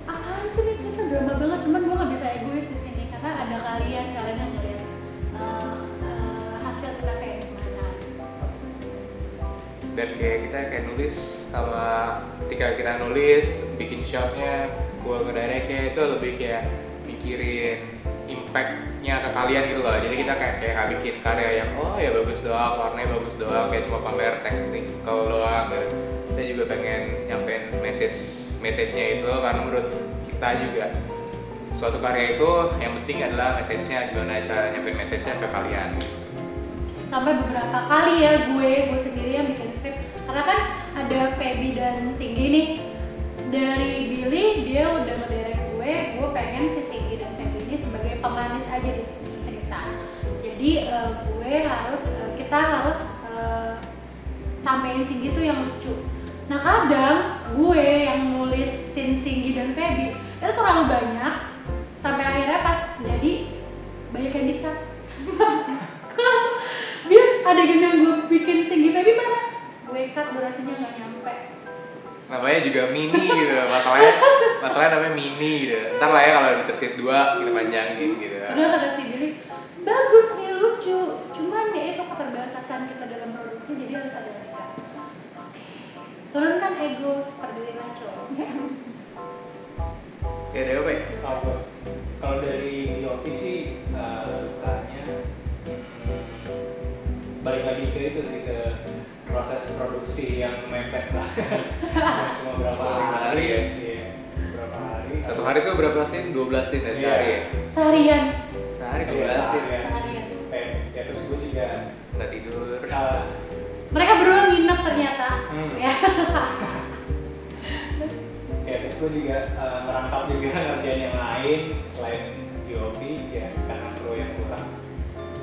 apaan sih nih cerita drama banget, cuman gue nggak bisa egois di sini karena ada kalian yang ngeliat hasil kita kayak gimana. Dan kayak kita kayak nulis sama ketika kita nulis bikin shotnya, gue ngedirectnya itu lebih kayak mikirin impactnya ke kalian gitu loh. Jadi kita kayak gak bikin karya yang ya bagus doang, warnanya bagus doang, kayak cuma pamer teknik kalau doang gitu. Kita juga pengen nyampein message-nya itu karena menurut kita juga suatu karya itu yang penting adalah message-nya, gimana cara nyampein message-nya ke kalian. Sampai beberapa kali ya gue sendiri yang bikin skrip karena kan ada Feby dan Singgi nih. Dari Billy dia udah ngedirect gue pengen si Singgi dan Feby ini sebagai pemanis aja di cerita. Jadi kita harus sampein Singgi tuh yang lucu. Nah kadang gue yang nulis scene Singgi dan Feby itu terlalu banyak sampai akhirnya pas jadi banyak yang di-cut. Biar adegan yang gue bikin Singgi Feby mana? Gue cut durasinya nggak nyampe. Namanya juga mini gitu, masalahnya namanya mini gitu. Ntar lah ya kalau Bittersweet 2 kita panjangin gitu. Udah kata si Billy, bagus nih lucu, cuman ya itu keterbatasan kita dalam produksi jadi harus ada mereka. Oke, turunkan ego seperti Nacho. Ya ada apa ya? Kalau dari Yopi sih dukanya balik lagi ke itu sih, ke proses produksi yang mepet lah. Cuma berapa hari ya? Iya, berapa hari. Satu hari tuh berapa scene? 12 scene ya sehari ya? Seharian. Sehari 12 scene ya? Seharian. Ya terus gue juga nggak tidur. Mereka berdua nginep ternyata. Ya. Ya terus gue juga merangkap juga ngerjain yang lain selain DOP ya karena kru yang kurang.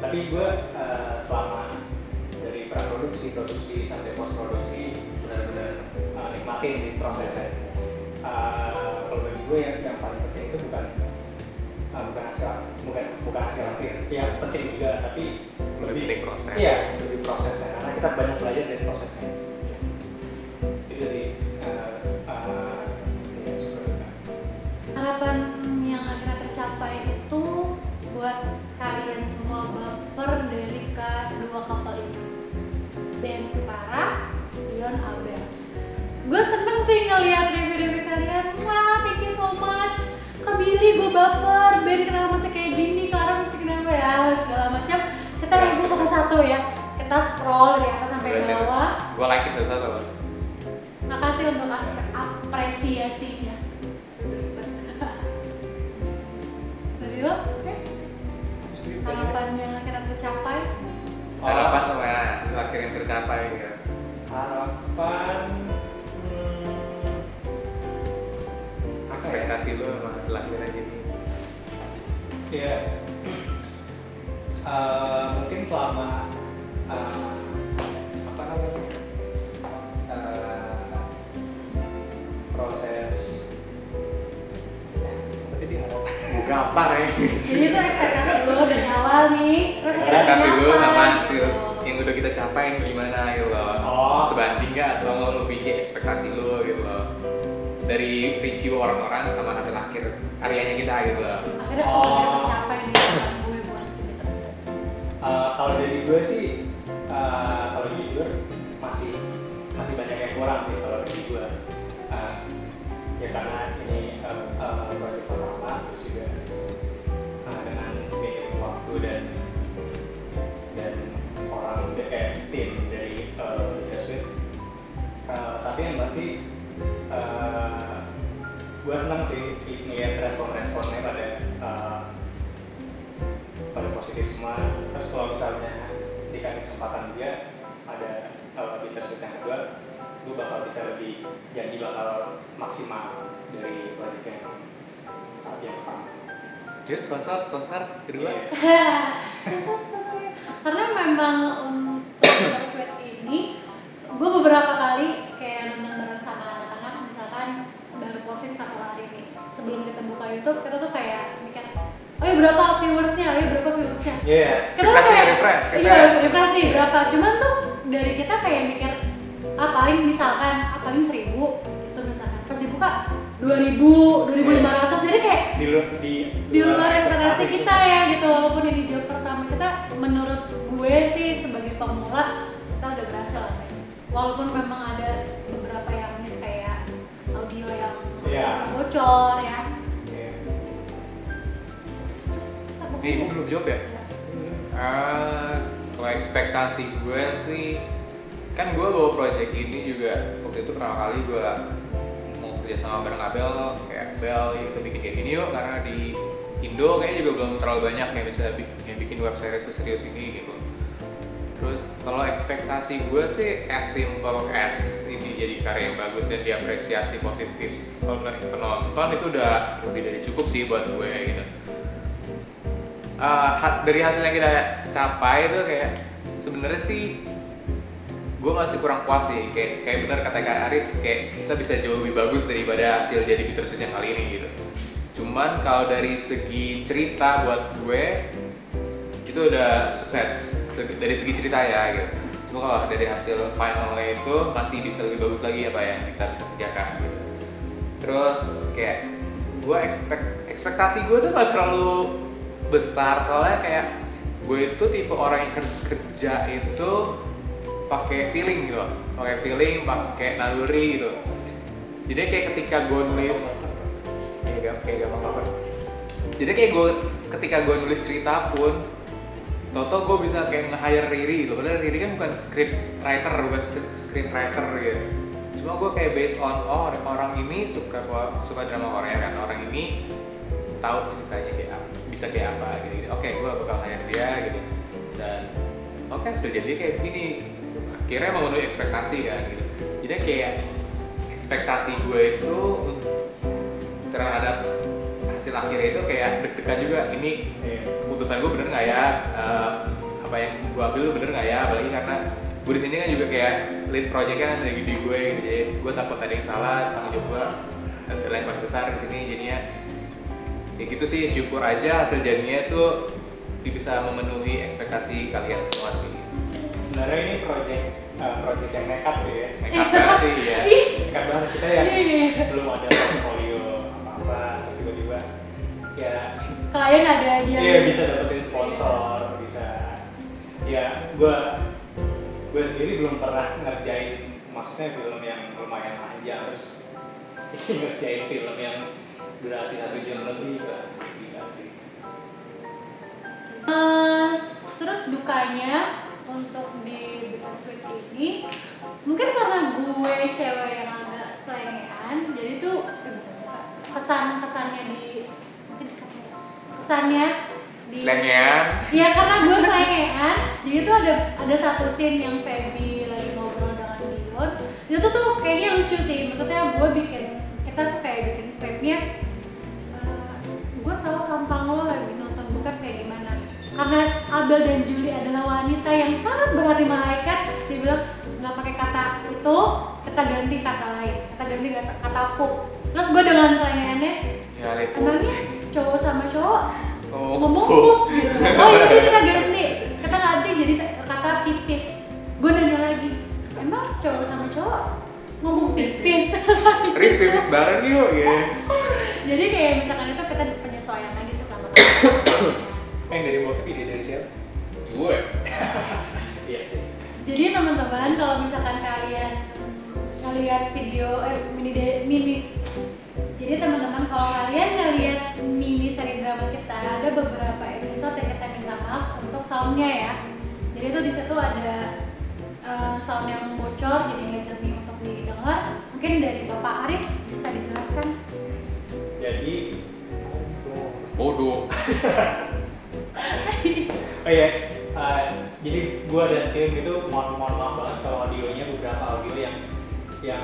Tapi gue selama dari praproduksi, produksi sampai post produksi benar-benar nikmatin sih prosesnya. Kalau bagi gue yang paling penting itu bukan hasil akhir. Ya penting juga, tapi lebih proses. Iya, lebih prosesnya karena kita banyak belajar dari prosesnya. Itu sih. Harapan yang akhirnya tercapai itu buat kalian semua baper dari kedua couple ini, Ben Para, Dion, Abel. Gue seneng sih ngeliat review-review kalian. Wah, thank you so much. Kak Billy, gue baper. Ben kenapa masih kayak gini? Clara masih kenapa ya? Segala macam. Kita review satu-satu ya. Kita scroll dari atas sampai bawah. Gue like itu satu. Makasih untuk apresiasinya. Dari lo, oke? Harapan yang akhirnya tercapai. Harapan tuh ya, akhirnya tercapai ya. Harapan ekspektasi lu sama hasil akhirnya gini. Ya, mungkin selama apa namanya proses tadi diharapkan Gampar ya. Jadi itu ekspektasi lo dari awal nih, terus Ekspektasi lu apa? sama hasil yang udah kita capai gimana gitu loh. Sebanding nggak atau lebih kayak ekspektasi lu gitu loh. Dari review orang-orang sama hasil akhir karyanya kita gitu loh. Akhirnya akhirnya tercapai nih harapan gue buat si Bittersweet. Kalau dari gue sih, kalau jujur masih banyak yang kurang sih kalau dari gue. Ya karena ini proyek pertama, terus juga dengan minim waktu dan orang tim dari Bittersweet. Tapi yang pasti gue senang sih ngeliat respon-responnya pada positif semua. Terus kalau misalnya dikasih kesempatan dia ada Bittersweet yang kedua, gue bakal bisa lebih janji bakal maksimal dari proyek yang saat yang pertama. Dia sponsor kedua. Sebenarnya karena memang untuk Bittersweet ini gue beberapa kali kayak nonton bareng sama anak-anak, misalkan baru posting satu hari nih sebelum kita buka YouTube, kita tuh kayak mikir, oh ya berapa viewersnya, kita tuh kayak refresh nih berapa, cuman tuh dari kita kayak mikir paling misalkan paling 1.000 gitu misalkan, pas dibuka 2.000, 2.500, jadi kayak di luar ekspektasi kita ya gitu. Walaupun ini job pertama kita, menurut gue sih sebagai pemula kita udah berhasil lah. Walaupun memang ada beberapa yang miss kayak audio yang bocor ya. Terus Gue belum jawab ya? Kalau ekspektasi gue sih, kan gue bawa project ini juga waktu itu pertama kali gue mau kerja sama bareng Abel, kayak Bel kita bikin kayak gini yuk, karena di Indo kayaknya juga belum terlalu banyak yang bisa bikin web series seserius ini gitu. Terus kalau ekspektasi gue sih as simple as ini jadi karya yang bagus dan diapresiasi positif oleh penonton, itu udah lebih dari cukup sih buat gue gitu. Dari hasil yang kita capai itu kayak sebenarnya sih gue masih kurang puas sih, kayak benar kata Kak Arif, kayak kita bisa jauh lebih bagus daripada hasil jadi Bittersweet yang kali ini gitu. Cuman kalau dari segi cerita buat gue itu udah sukses dari segi cerita ya gitu. Cuma kalau dari hasil finalnya itu masih bisa lebih bagus lagi apa yang kita bisa kerjakan gitu. Terus kayak gue ekspektasi gue tuh gak terlalu besar, soalnya kayak gue itu tipe orang yang kerja itu pakai feeling gitu, pakai naluri gitu. Jadi kayak ketika gue nulis kayak gampang apa. Jadi kayak gue ketika gue nulis cerita pun Toto gue bisa kayak nge-hire Riri gitu, padahal Riri kan bukan script writer, bukan screenwriter gitu. Cuma gue kayak based on orang ini suka drama Korea kan, orang ini tahu ceritanya kayak bisa kayak apa gitu. Oke, gue bakal hire dia gitu. Dan hasil jadi kayak begini. Akhirnya memenuhi ekspektasi kan gitu. Jadi kayak ekspektasi gue itu terhadap hasil akhirnya itu kayak deg-degan juga. Ini keputusan gue bener nggak ya? Apa yang gue ambil bener nggak ya? Apalagi karena gue di sini kan juga kayak lead project kan dari di gue gitu. Jadi gue takut ada yang salah, tanggung jawab gue ada yang paling besar di sini. Jadinya ya gitu sih, syukur aja hasil jadinya tuh bisa memenuhi ekspektasi kalian semua sih. Sebenarnya ini project yang nekat sih ya. Nekat banget sih ya. Nekat banget kita ya. Belum ada portfolio apa-apa, terus tiba-tiba ya klien ada aja. Iya, bisa dapetin sponsor, bisa. Ya, gue sendiri belum pernah ngerjain, maksudnya film yang lumayan panjang, terus ini ngerjain film yang durasi 1 jam lebih, gila sih. Terus dukanya untuk di Bittersweet ini mungkin karena gue cewek yang agak selengean, jadi tuh kesannya di selengean. Iya, karena gue selengean, jadi tuh ada satu scene yang Feby lagi ngobrol dengan Dion. Itu tuh kayaknya lucu sih, maksudnya kita tuh kayak bikin scriptnya. Gue tahu tampang lo lagi nonton bokep kayak gimana. Karena Abel dan Julie adalah wanita yang sangat berhati malaikat, dia bilang nggak pakai kata itu, kita ganti kata lain, kita ganti kata pup. Terus gue dengan selengeannya, emangnya cowok sama cowok ngomong pup gitu. Oh ini kita ganti jadi kata pipis. Gue nanya lagi, emang cowok sama cowok ngomong pipis? Riff pipis bareng yuk ya. Jadi kayak misalkan itu kita penyesuaian lagi sesama teman. Yang dari bokep ide dari siapa? Gue. Iya sih. Jadi teman-teman, kalau misalkan kalian ngeliat video mini. Jadi teman-teman, kalau kalian ngeliat mini seri drama kita, ada beberapa episode yang kita minta maaf untuk soundnya ya. Jadi itu di situ ada sound yang bocor, jadi nggak jernih untuk didengar. Mungkin dari Bapak Arif bisa dijelaskan. Jadi bodoh. Oh iya, jadi gue dan tim itu mohon maaf banget kalau audionya beberapa audio yang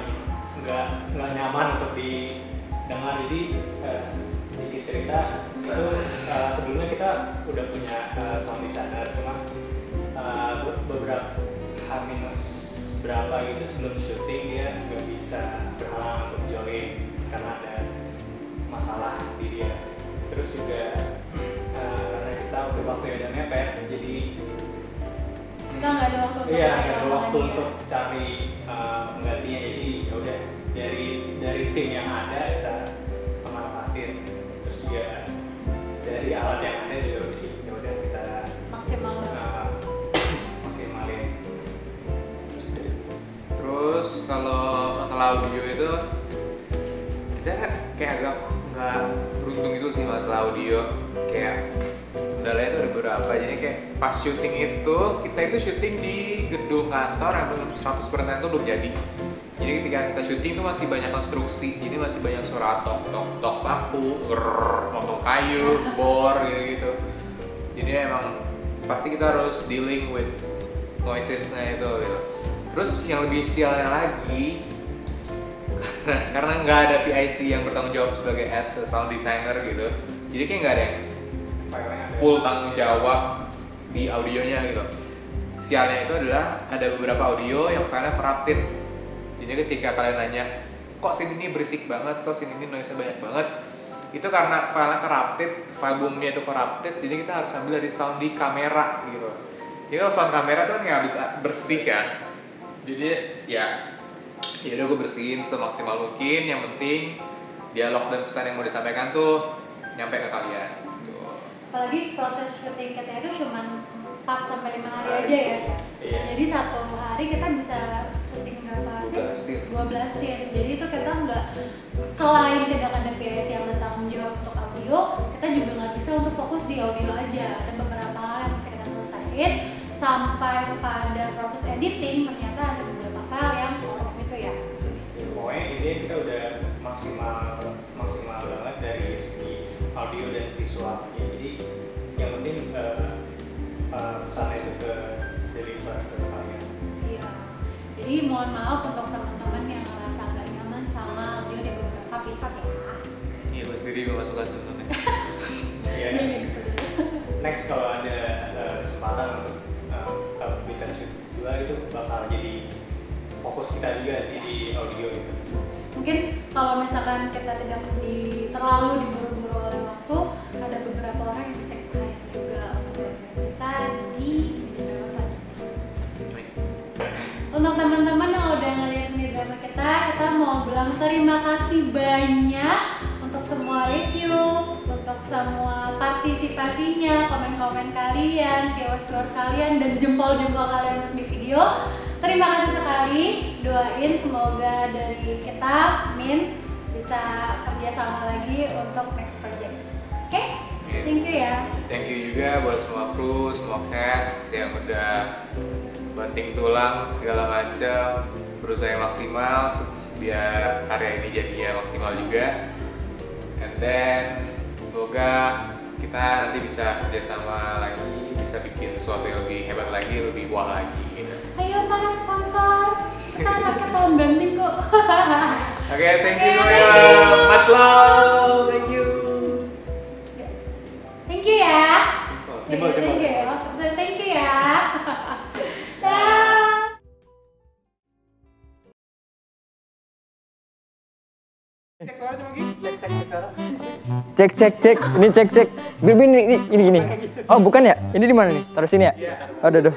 nggak nyaman untuk didengar. Jadi sedikit cerita itu sebelumnya kita udah punya sound designer, cuma beberapa H- berapa gitu sebelum syuting dia nggak bisa berhalang untuk join karena ada masalah di dia. Terus juga karena kita udah waktu udah mepet, jadi kita nggak ada waktu untuk untuk cari penggantinya. Jadi ya udah dari tim yang ada kita memanfaatin, terus juga dari alat yang ada juga udah kita maksimalin. Terus kalau masalah audio itu kita kayak agak nggak beruntung itu sih masalah audio. Kayak kendalanya itu ada beberapa, jadi kayak pas syuting itu kita itu syuting di gedung kantor yang belum 100% itu belum jadi. Jadi ketika kita syuting itu masih banyak konstruksi, jadi masih banyak suara tok lampu, motong kayu, bor gitu. Jadi emang pasti kita harus dealing with noisesnya itu gitu. Terus yang lebih sialnya lagi karena nggak ada PIC yang bertanggung jawab sebagai as a sound designer gitu, jadi kayak nggak ada yang full tanggung jawab di audionya gitu. Sialnya itu adalah ada beberapa audio yang filenya corrupted. Jadi ketika kalian nanya, kok scene ini berisik banget, kok scene ini noise-nya banyak banget, itu karena filenya corrupted, file boomnya itu corrupted. Jadi kita harus ambil dari sound di kamera gitu. Jadi kalau sound kamera tuh nggak bisa bersih kan. Jadi ya udah gue bersihin semaksimal mungkin. Yang penting dialog dan pesan yang mau disampaikan tuh nyampe ke kalian. Apalagi proses syuting kita itu cuma 4-5 hari aja ya. Iya. Jadi satu hari kita bisa syuting berapa scene? 12 scene. Jadi itu kita nggak, selain tidak ada PIC yang bertanggung jawab untuk audio, kita juga nggak bisa untuk fokus di audio aja. Ada beberapa hal yang bisa kita selesaikan. sampai pada proses editing ternyata ada beberapa file yang korup gitu ya. Pokoknya ini kita udah maksimal banget dari segi audio dan visual. Ya, jadi yang penting pesan itu ke deliver ke kalian. Iya. Jadi mohon maaf untuk teman-teman yang ngerasa nggak nyaman sama audio di beberapa episode ya. Iya, gue sendiri gue gak suka sebenarnya. Iya. Next kalau ada kesempatan untuk bikin shoot juga itu bakal jadi fokus kita juga sih di audio itu. Mungkin kalau misalkan kita tidak terlalu diburu-buru oleh waktu, ada beberapa orang yang bisa kita hire juga untuk kita di media drama selanjutnya. Untuk teman-teman yang udah ngeliat media drama kita mau bilang terima kasih banyak untuk semua review, untuk semua partisipasinya, komen-komen kalian, viewers-viewers kalian, dan jempol-jempol kalian untuk di video. Terima kasih sekali, doain semoga dari kita, Min, bisa kerja sama lagi untuk next project. Oke? Thank you ya. Thank you juga buat semua kru, semua cast yang udah banting tulang segala macam, berusaha maksimal biar karya ini jadinya maksimal juga. And then semoga kita nanti bisa kerjasama lagi, bisa bikin sesuatu yang lebih hebat lagi, lebih wah lagi gitu. Ayo para sponsor, kita anaknya tahun ganti kok. Oke, thank you ya, much love, thank you. Thank you ya. Jempol. Thank you ya. Thank you ya. Dah. Cek suara cuma gitu. Cek. Ini cek. Bilbin ini. Oh, bukan ya? Ini di mana nih? Taruh sini ya? Aduh.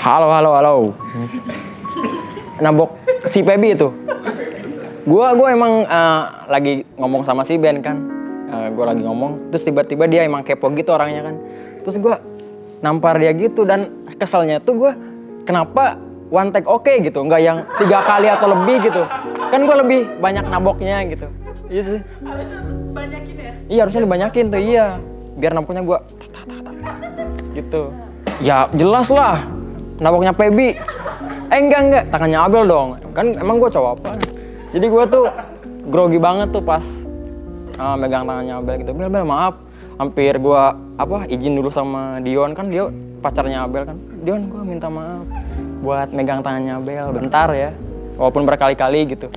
Halo. Nabok si Pebi itu. Gua emang lagi ngomong sama si Ben kan. Gua lagi ngomong, terus tiba-tiba dia emang kepo gitu orangnya kan. Terus gua nampar dia gitu dan keselnya tuh gua kenapa one take oke gitu, nggak yang 3 kali atau lebih gitu. Kan gue lebih banyak naboknya gitu. Iya sih. Harusnya banyakin ya? Iya, harusnya dibanyakin tuh, iya. Biar naboknya gue gitu. Ya jelas lah, naboknya Pebi. Enggak, tangannya Abel dong. Kan emang gue cowok apa? Jadi gue tuh grogi banget tuh pas megang tangannya Abel gitu. Bel maaf. Hampir gue izin dulu sama Dion, kan dia pacarnya Abel kan. Dion, gue minta maaf buat megang tangannya Abel bentar ya, walaupun berkali-kali gitu.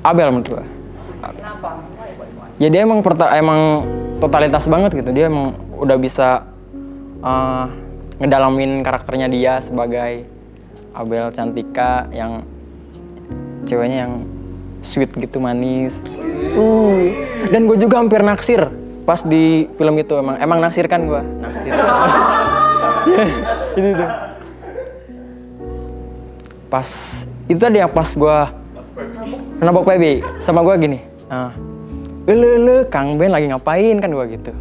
Abel menurut gua. Kenapa? Ya dia emang totalitas banget gitu. Dia emang udah bisa ngedalamin karakternya dia sebagai Abel Cantika yang ceweknya yang sweet gitu, manis. Dan gue juga hampir naksir pas di film itu. Emang naksir kan gue, naksir. Ini tuh. Pas itu tadi yang pas gue nabok Pebi sama gue gini. Kang Ben lagi ngapain kan gue gitu.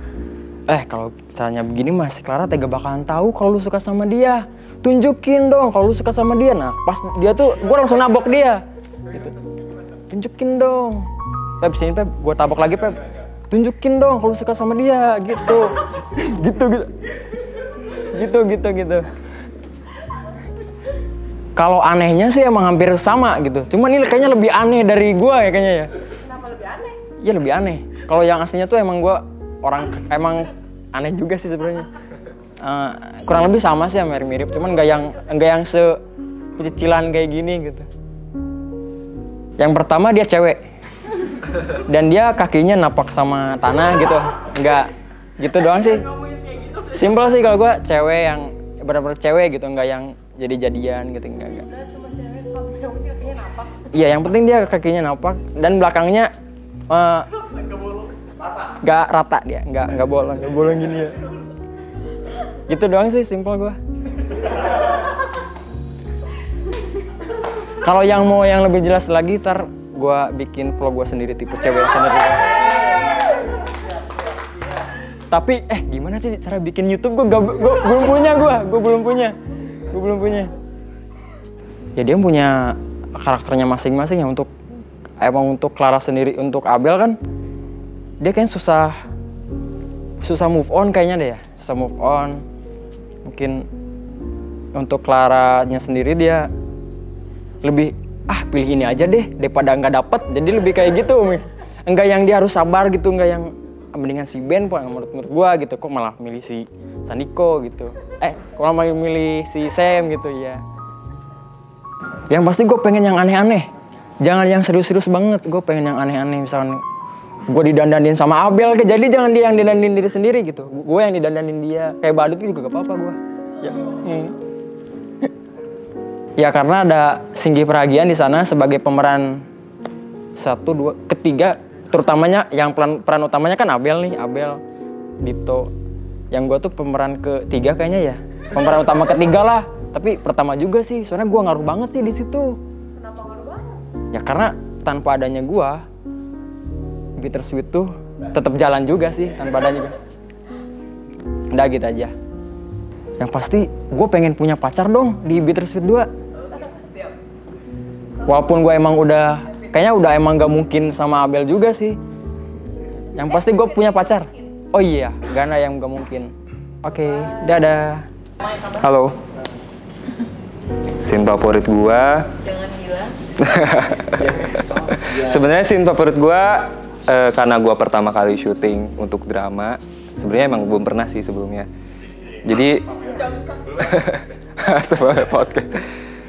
Kalau caranya begini Mas Clara tega bakalan tahu kalau lu suka sama dia. Tunjukin dong kalau lu suka sama dia. Nah, pas dia tuh gue langsung nabok dia. Gitu. Tunjukin dong. Pep sini Pep, gue tabok lagi Pep. Tunjukin dong kalau suka sama dia gitu. Gitu. Kalau anehnya sih emang hampir sama gitu. Cuman ini kayaknya lebih aneh dari gue ya kayaknya ya. Kenapa lebih aneh? Iya lebih aneh. Kalau yang aslinya tuh emang gue emang aneh juga sih sebenarnya. Kurang lebih sama sih, mirip-mirip. Cuman nggak yang sepecicilan kayak gini gitu. Yang pertama dia cewek. Dan dia kakinya napak sama tanah gitu. Nggak gitu doang sih. Simpel sih kalau gue, cewek yang benar-benar cewek gitu, nggak yang jadi-jadian gitu, enggak. Cuma cewek kakinya napak. Iya, yang penting dia kakinya napak dan belakangnya nggak rata dia, nggak bolong gini ya. Gitu doang sih, simpel gue. Kalau yang mau yang lebih jelas lagi, ntar gue bikin vlog gue sendiri, tipe cewek sendiri. Tapi gimana sih cara bikin YouTube? Gue belum punya. Ya dia punya karakternya masing-masing ya. Untuk Clara sendiri, untuk Abel kan dia kayaknya susah move on kayaknya deh ya. Susah move on. Mungkin untuk Claranya sendiri dia lebih pilih ini aja deh daripada nggak dapet, jadi lebih kayak gitu Mi. Enggak yang dia harus sabar gitu, enggak yang mendingan si Ben menurut gua gitu, kok malah milih si Sandiko gitu, kok malah milih si Sam gitu ya. Yang pasti gue pengen yang aneh-aneh, jangan yang serius-serius banget. Gue pengen yang aneh-aneh, misalnya gue didandanin sama Abel, jadi jangan dia yang didandanin diri sendiri gitu, gue yang didandanin dia. Kayak badut juga gak apa-apa gue ya. Ya karena ada Singgi Pragian di sana sebagai pemeran 1, 2, ketiga, terutamanya yang peran utamanya kan Abel nih, Abel, Dito. Yang gue tuh pemeran ketiga kayaknya ya, pemeran utama ketiga lah. Tapi pertama juga sih, soalnya gue ngaruh banget sih di situ. Kenapa ngaruh banget? Ya karena tanpa adanya gue, Bittersweet tuh tetap jalan juga sih tanpa adanya gue. Udah gitu aja. Yang pasti gue pengen punya pacar dong di Bittersweet 2. Walaupun gue emang kayaknya udah emang gak mungkin sama Abel juga sih. Yang pasti gue punya pacar. Oh iya, gak ada yang gak mungkin. Oke, dadah. Halo. Scene favorit gua. Jangan bilang. Sebenarnya scene favorit gua karena gua pertama kali syuting untuk drama. Sebenarnya emang belum pernah sih sebelumnya. Jadi sebelum podcast.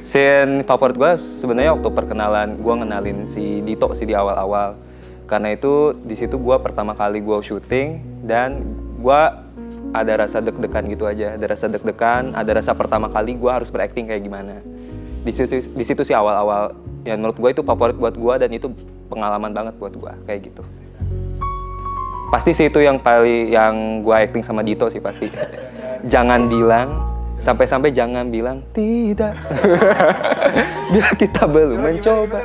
Scene favorit gua sebenarnya waktu perkenalan, gua ngenalin si Dito sih di awal-awal. Karena itu di situ gua pertama kali gua syuting dan gua ada rasa deg-degan gitu aja, ada rasa deg-degan, ada rasa pertama kali gue harus berakting kayak gimana. Di situ sih awal-awal, ya menurut gue itu favorit buat gue dan itu pengalaman banget buat gue kayak gitu. Pasti sih itu yang gue acting sama Dito sih pasti. Jangan bilang, sampai-sampai jangan bilang tidak. Biar kita belum mencoba.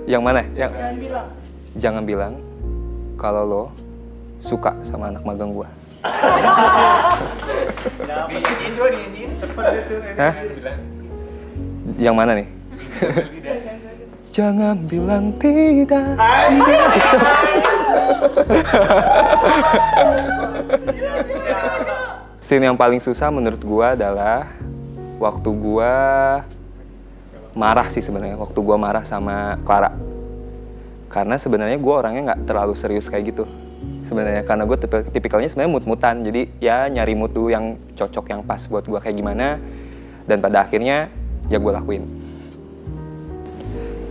Yang mana? Yang jangan bilang kalau lo suka sama anak magang gue. Dinyanyiin coba, dinyanyiin. Hah? Yang mana nih? Jangan bilang tidak. Scene yang paling susah menurut gua adalah waktu gua marah sih sebenarnya. Waktu gua marah sama Clara. Karena sebenarnya gua orangnya nggak terlalu serius kayak gitu. Sebenarnya karena gue tipikalnya sebenarnya mut-mutan, jadi ya nyari mutu yang cocok, yang pas buat gue kayak gimana, dan pada akhirnya ya gue lakuin.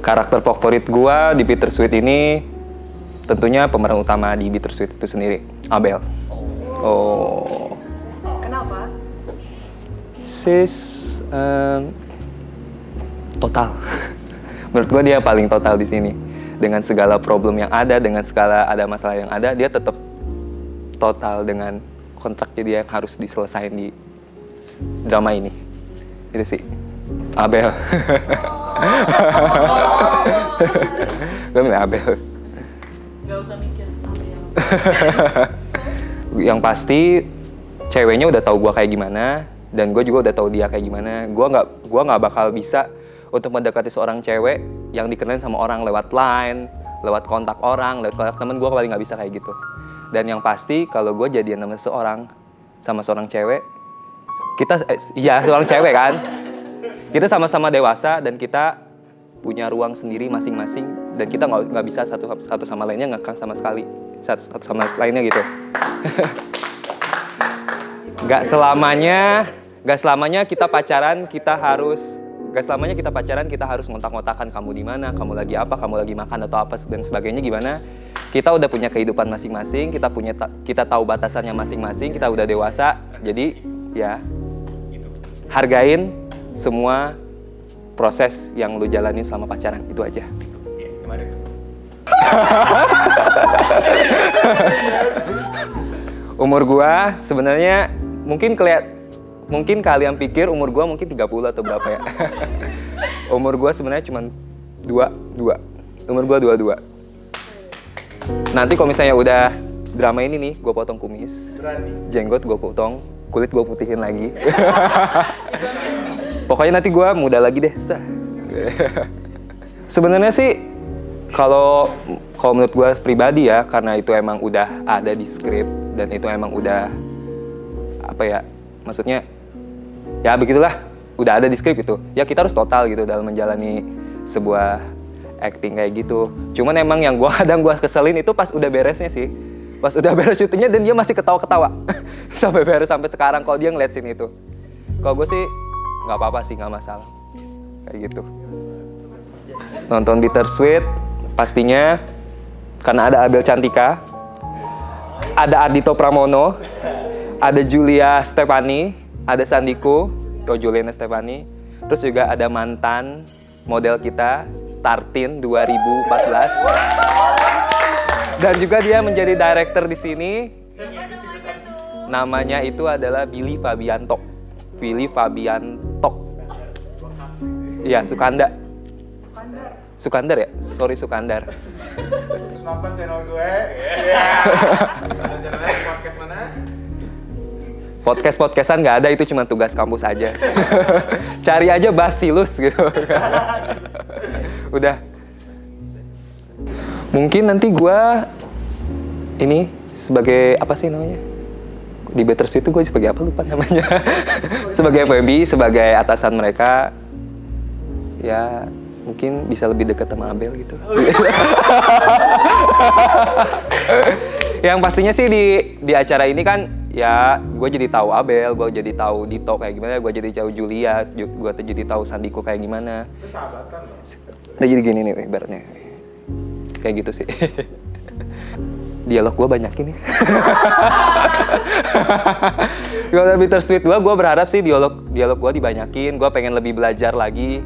Karakter favorit gue di Bittersweet ini tentunya pemeran utama di Bittersweet itu sendiri, Abel. Oh. Kenapa? Total. Menurut gue dia paling total di sini. Dengan segala problem yang ada, dengan segala ada masalah yang ada, dia tetap total dengan kontraknya dia yang harus diselesain di drama ini. Itu sih, Abel. Gue milih Abel. Gak usah mikir Abel. Yang pasti, ceweknya udah tahu gue kayak gimana, dan gue juga udah tahu dia kayak gimana. Gue nggak bakal bisa untuk mendekati seorang cewek yang dikenalin sama orang lewat line, lewat kontak orang, lewat kontak temen, gue paling nggak bisa kayak gitu. Dan yang pasti kalau gue jadian sama seorang cewek, kita seorang cewek kan, kita sama-sama dewasa dan kita punya ruang sendiri masing-masing dan kita nggak bisa satu sama lainnya ngekang sama sekali, satu sama lainnya gitu. Gak selamanya kita pacaran kita harus ngontak-ngontakan kamu di mana, kamu lagi apa, kamu lagi makan atau apa dan sebagainya gimana. Kita udah punya kehidupan masing-masing, kita tahu batasannya masing-masing, kita udah dewasa. Jadi ya hargain semua proses yang lu jalanin selama pacaran, itu aja. Umur gua sebenarnya mungkin kalian pikir umur gua mungkin 30 atau berapa ya. Umur gua sebenarnya cuma 22. Umur gua 22. Nanti kalau misalnya udah drama ini nih, gua potong kumis. Jenggot gua potong, kulit gua putihin lagi. Pokoknya nanti gua muda lagi deh. Sebenarnya sih kalau menurut gua pribadi ya, karena itu emang udah ada di skrip dan itu emang udah apa ya, maksudnya ya begitulah, udah ada di skrip gitu. Ya kita harus total gitu dalam menjalani sebuah acting kayak gitu. Cuman emang yang kadang gua keselin itu pas udah beresnya sih. Pas udah beres syutingnya dan dia masih ketawa-ketawa. Sampai beres sampai sekarang kalau dia ngeliat scene itu. Kalau gue sih nggak apa-apa sih, nggak masalah. Kayak gitu. Nonton Bittersweet pastinya karena ada Abel Cantika, ada Ardhito Pramono, ada Julia Stefani, ada Sandiko, Juliana Stefani, terus juga ada mantan model kita, Tartin 2014. Dan juga dia menjadi director di sini. Namanya itu adalah Billy Fabianto. Billy Fabianto. Iya, Sukandar. Sukandar ya? Sorry Sukandar. Nonton channel gue. Channelnya podcast mana? Podcastan nggak ada, itu cuma tugas kampus aja. Cari aja Basilus gitu. Udah. Mungkin nanti gue ini sebagai apa sih namanya? Di Bittersweet itu gue sebagai apa, lupa namanya. Sebagai FWB, sebagai atasan mereka. Ya mungkin bisa lebih dekat sama Abel gitu. Yang pastinya sih di acara ini kan ya gue jadi tahu Abel, gue jadi tahu Dito kayak gimana, gue jadi tahu Julia, gue jadi tahu Sandiko kayak gimana. Itu sahabatan loh. Nah, jadi gini nih ibaratnya. Kayak gitu sih. Dialog gue banyak ini. Kalau Bittersweet gue berharap sih dialog gue dibanyakin. Gue pengen lebih belajar lagi.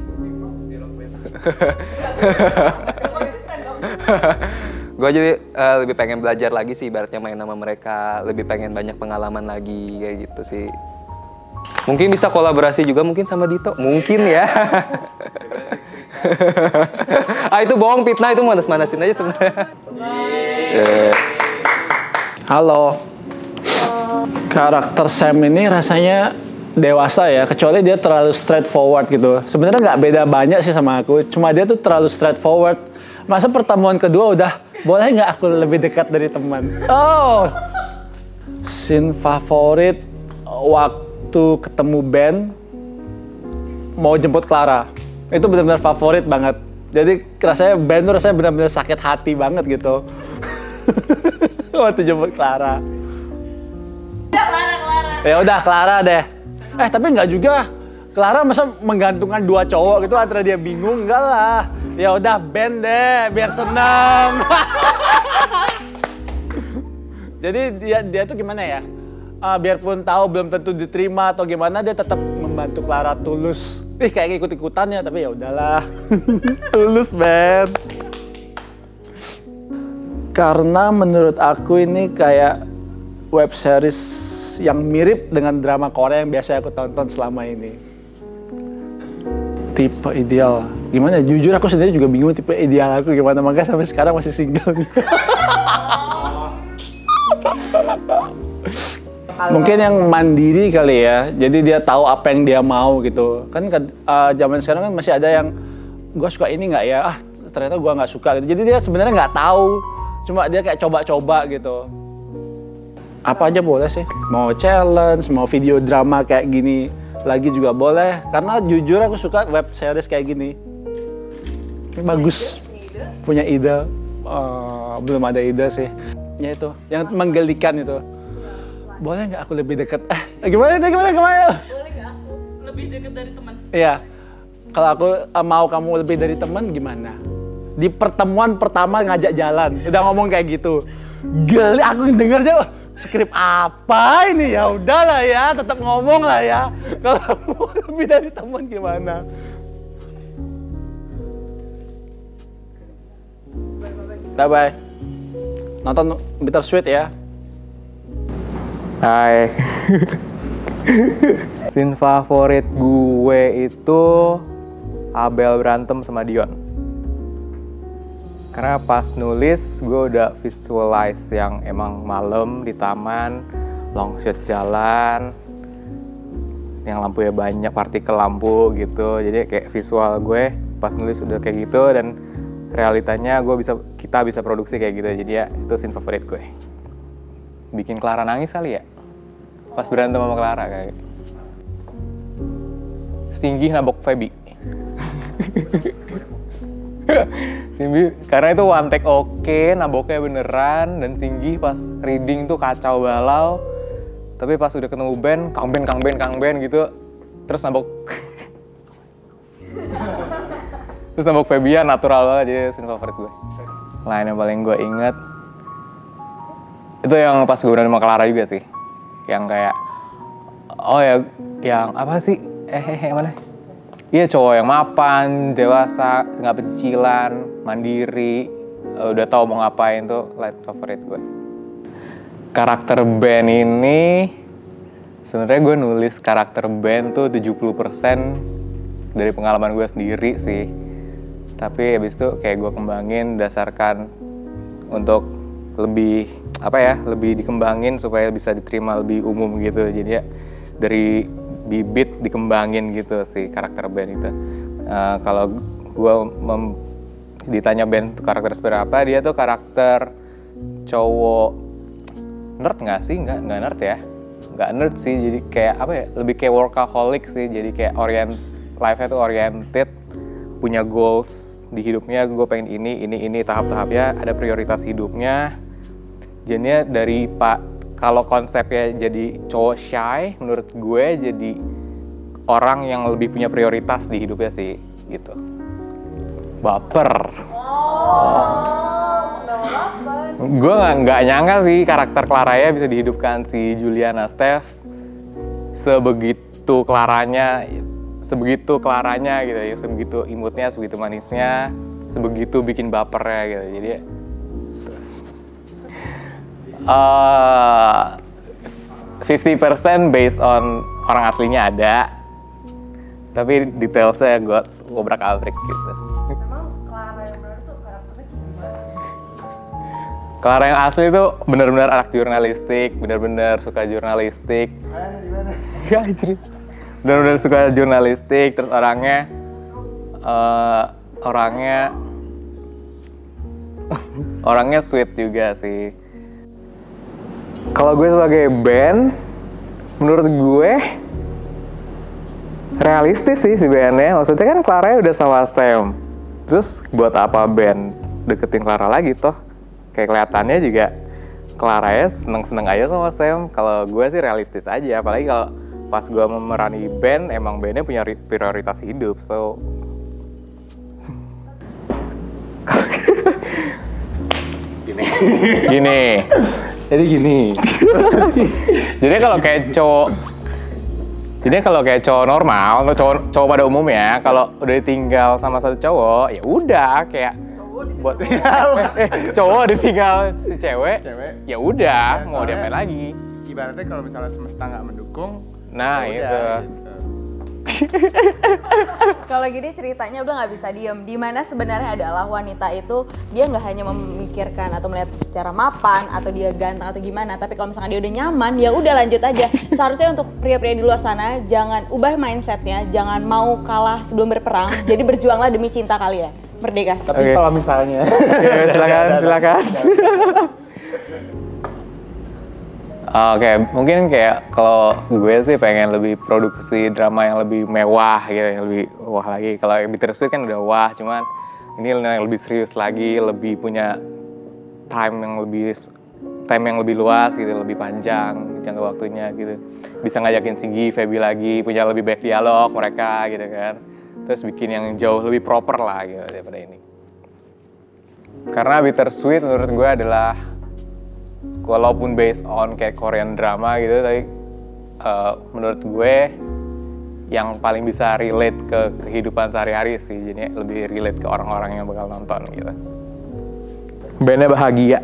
Gue jadi lebih pengen belajar lagi sih ibaratnya main sama mereka. Lebih pengen banyak pengalaman lagi kayak gitu sih. Mungkin bisa kolaborasi juga mungkin sama Dito. Mungkin ya. Itu bohong, fitnah, itu manas-manasin aja sebenarnya. Halo. Karakter Sam ini rasanya dewasa ya, kecuali dia terlalu straightforward gitu. Sebenarnya nggak beda banyak sih sama aku, cuma dia tuh terlalu straightforward. Masa pertemuan kedua udah, boleh nggak aku lebih dekat dari teman? Oh, scene favorit waktu ketemu Ben mau jemput Clara. Itu benar-benar favorit banget. Jadi rasanya Ben tuh rasanya benar-benar sakit hati banget gitu. Waktu jemput Clara. Udah Clara. Ya udah Clara deh. Tapi nggak juga. Clara masa menggantungkan dua cowok gitu antara dia bingung, enggak lah. Ya udah Ben deh biar senang. Jadi dia tuh gimana ya? Biarpun tahu belum tentu diterima atau gimana, dia tetap membantu Clara tulus. Kayak ikut-ikutannya, tapi ya udahlah. Tulus, Ben. Karena menurut aku ini kayak web series yang mirip dengan drama Korea yang biasa aku tonton selama ini. Tipe ideal. Gimana? Jujur aku sendiri juga bingung tipe ideal aku gimana. Makanya sampai sekarang masih single. Mungkin yang mandiri kali ya, jadi dia tahu apa yang dia mau gitu. Kan zaman sekarang kan masih ada yang gue suka ini nggak ya, ternyata gue nggak suka gitu. Jadi dia sebenarnya nggak tahu, cuma dia kayak coba-coba gitu. Apa aja boleh sih, mau challenge, mau video drama kayak gini lagi juga boleh. Karena jujur aku suka web series kayak gini. Ini bagus, punya ide. Belum ada ide sih. Ya itu, yang menggelikan itu. Boleh nggak aku lebih dekat? Gimana? Boleh nggak aku lebih dekat dari teman? Iya. Kalau aku mau kamu lebih dari teman gimana? Di pertemuan pertama ngajak jalan, udah ngomong kayak gitu. Geli, aku denger aja, skrip apa ini ya? Udahlah ya, tetap ngomong lah ya. Kalau mau lebih dari teman gimana? Bye-bye. Nonton Bittersweet ya. Hai. Scene favorit gue itu Abel berantem sama Dion. Karena pas nulis gue udah visualize yang emang malam di taman, long shot jalan, yang lampunya banyak, partikel lampu gitu. Jadi kayak visual gue pas nulis udah kayak gitu, dan realitanya kita bisa produksi kayak gitu. Jadi ya itu scene favorit gue. Bikin Clara nangis kali ya? Pas berantem sama Clara kayak. Singgi nabok Feby. Singgi karena itu one take oke, naboknya beneran, dan Singgi pas reading tuh kacau balau. Tapi pas udah ketemu band, Kang Ben gitu, terus nabok terus nabok Febian natural banget, jadi scene favorit gue. Lain yang paling gue inget itu yang pas gue udah sama Clara juga sih, yang kayak oh ya, yang apa sih? Mana? Iya, cowok yang mapan, dewasa, nggak pecicilan, mandiri, udah tahu mau ngapain tuh light favorit gue. Karakter band ini sebenarnya gue nulis karakter band tuh 70% dari pengalaman gue sendiri sih. Tapi habis itu kayak gue kembangin dasarkan untuk lebih lebih dikembangin supaya bisa diterima lebih umum gitu. Jadi ya dari bibit dikembangin gitu sih karakter band itu. Kalau gue ditanya band tuh karakter seperti apa, dia tuh karakter cowok nerd nggak sih? Nggak nerd ya, nggak nerd sih. Jadi kayak lebih kayak workaholic sih. Jadi kayak life-nya tuh oriented, punya goals di hidupnya. Gue pengen ini tahap-tahapnya, ada prioritas hidupnya. Jadinya dari kalau konsepnya jadi cowok shy, menurut gue jadi orang yang lebih punya prioritas di hidupnya sih, gitu. Baper. Gue nggak nyangka sih karakter Claranya bisa dihidupkan si Juliana Steph sebegitu Claranya gitu ya, sebegitu imutnya, sebegitu manisnya, sebegitu bikin bapernya gitu. Jadi 50% based on orang aslinya ada, tapi detailnya gue obrak-abrik gitu. Clara yang asli itu benar-benar anak jurnalistik, benar-benar suka jurnalistik. Benar-benar suka jurnalistik, terus orangnya sweet juga sih. Kalau gue sebagai band, menurut gue realistis sih si bandnya. Maksudnya kan Clara udah sama Sam, terus buat apa band deketin Clara lagi toh? Kayak kelihatannya juga Clara ya seneng-seneng aja sama Sam. Kalau gue sih realistis aja, apalagi kalau pas gue memerani band, emang bandnya punya prioritas hidup, so gini. Jadi gini. Jadi kalau kayak cowok normal, cowok pada umumnya, kalau udah ditinggal sama satu cowok, ya udah kayak buat cowok ditinggal si cewek, ya udah mau diapain lagi. Ibaratnya kalau misalnya semesta nggak mendukung, nah itu. Kalau gini ceritanya udah nggak bisa diem. Dimana sebenarnya adalah wanita itu dia nggak hanya memikirkan atau melihat secara mapan atau dia ganteng atau gimana, tapi kalau misalnya dia udah nyaman, ya udah lanjut aja. Seharusnya untuk pria-pria di luar sana jangan ubah mindsetnya, jangan mau kalah sebelum berperang. Jadi berjuanglah demi cinta kalian. Merdeka. Tapi kalau misalnya, silakan. Oke, mungkin kayak kalau gue sih pengen lebih produksi drama yang lebih mewah gitu, yang lebih wah lagi. Kalau Bittersweet kan udah wah, cuman ini yang lebih serius lagi, lebih punya time yang lebih luas gitu, lebih panjang jangka waktunya gitu. Bisa ngajakin Singgi, Feby lagi, punya lebih banyak dialog mereka gitu kan. Terus bikin yang jauh lebih proper lah gitu daripada ini. Karena Bittersweet menurut gue adalah walaupun based on kayak Korean drama gitu, tapi menurut gue yang paling bisa relate ke kehidupan sehari-hari sih, jadi lebih relate ke orang-orang yang bakal nonton gitu. Bandnya bahagia.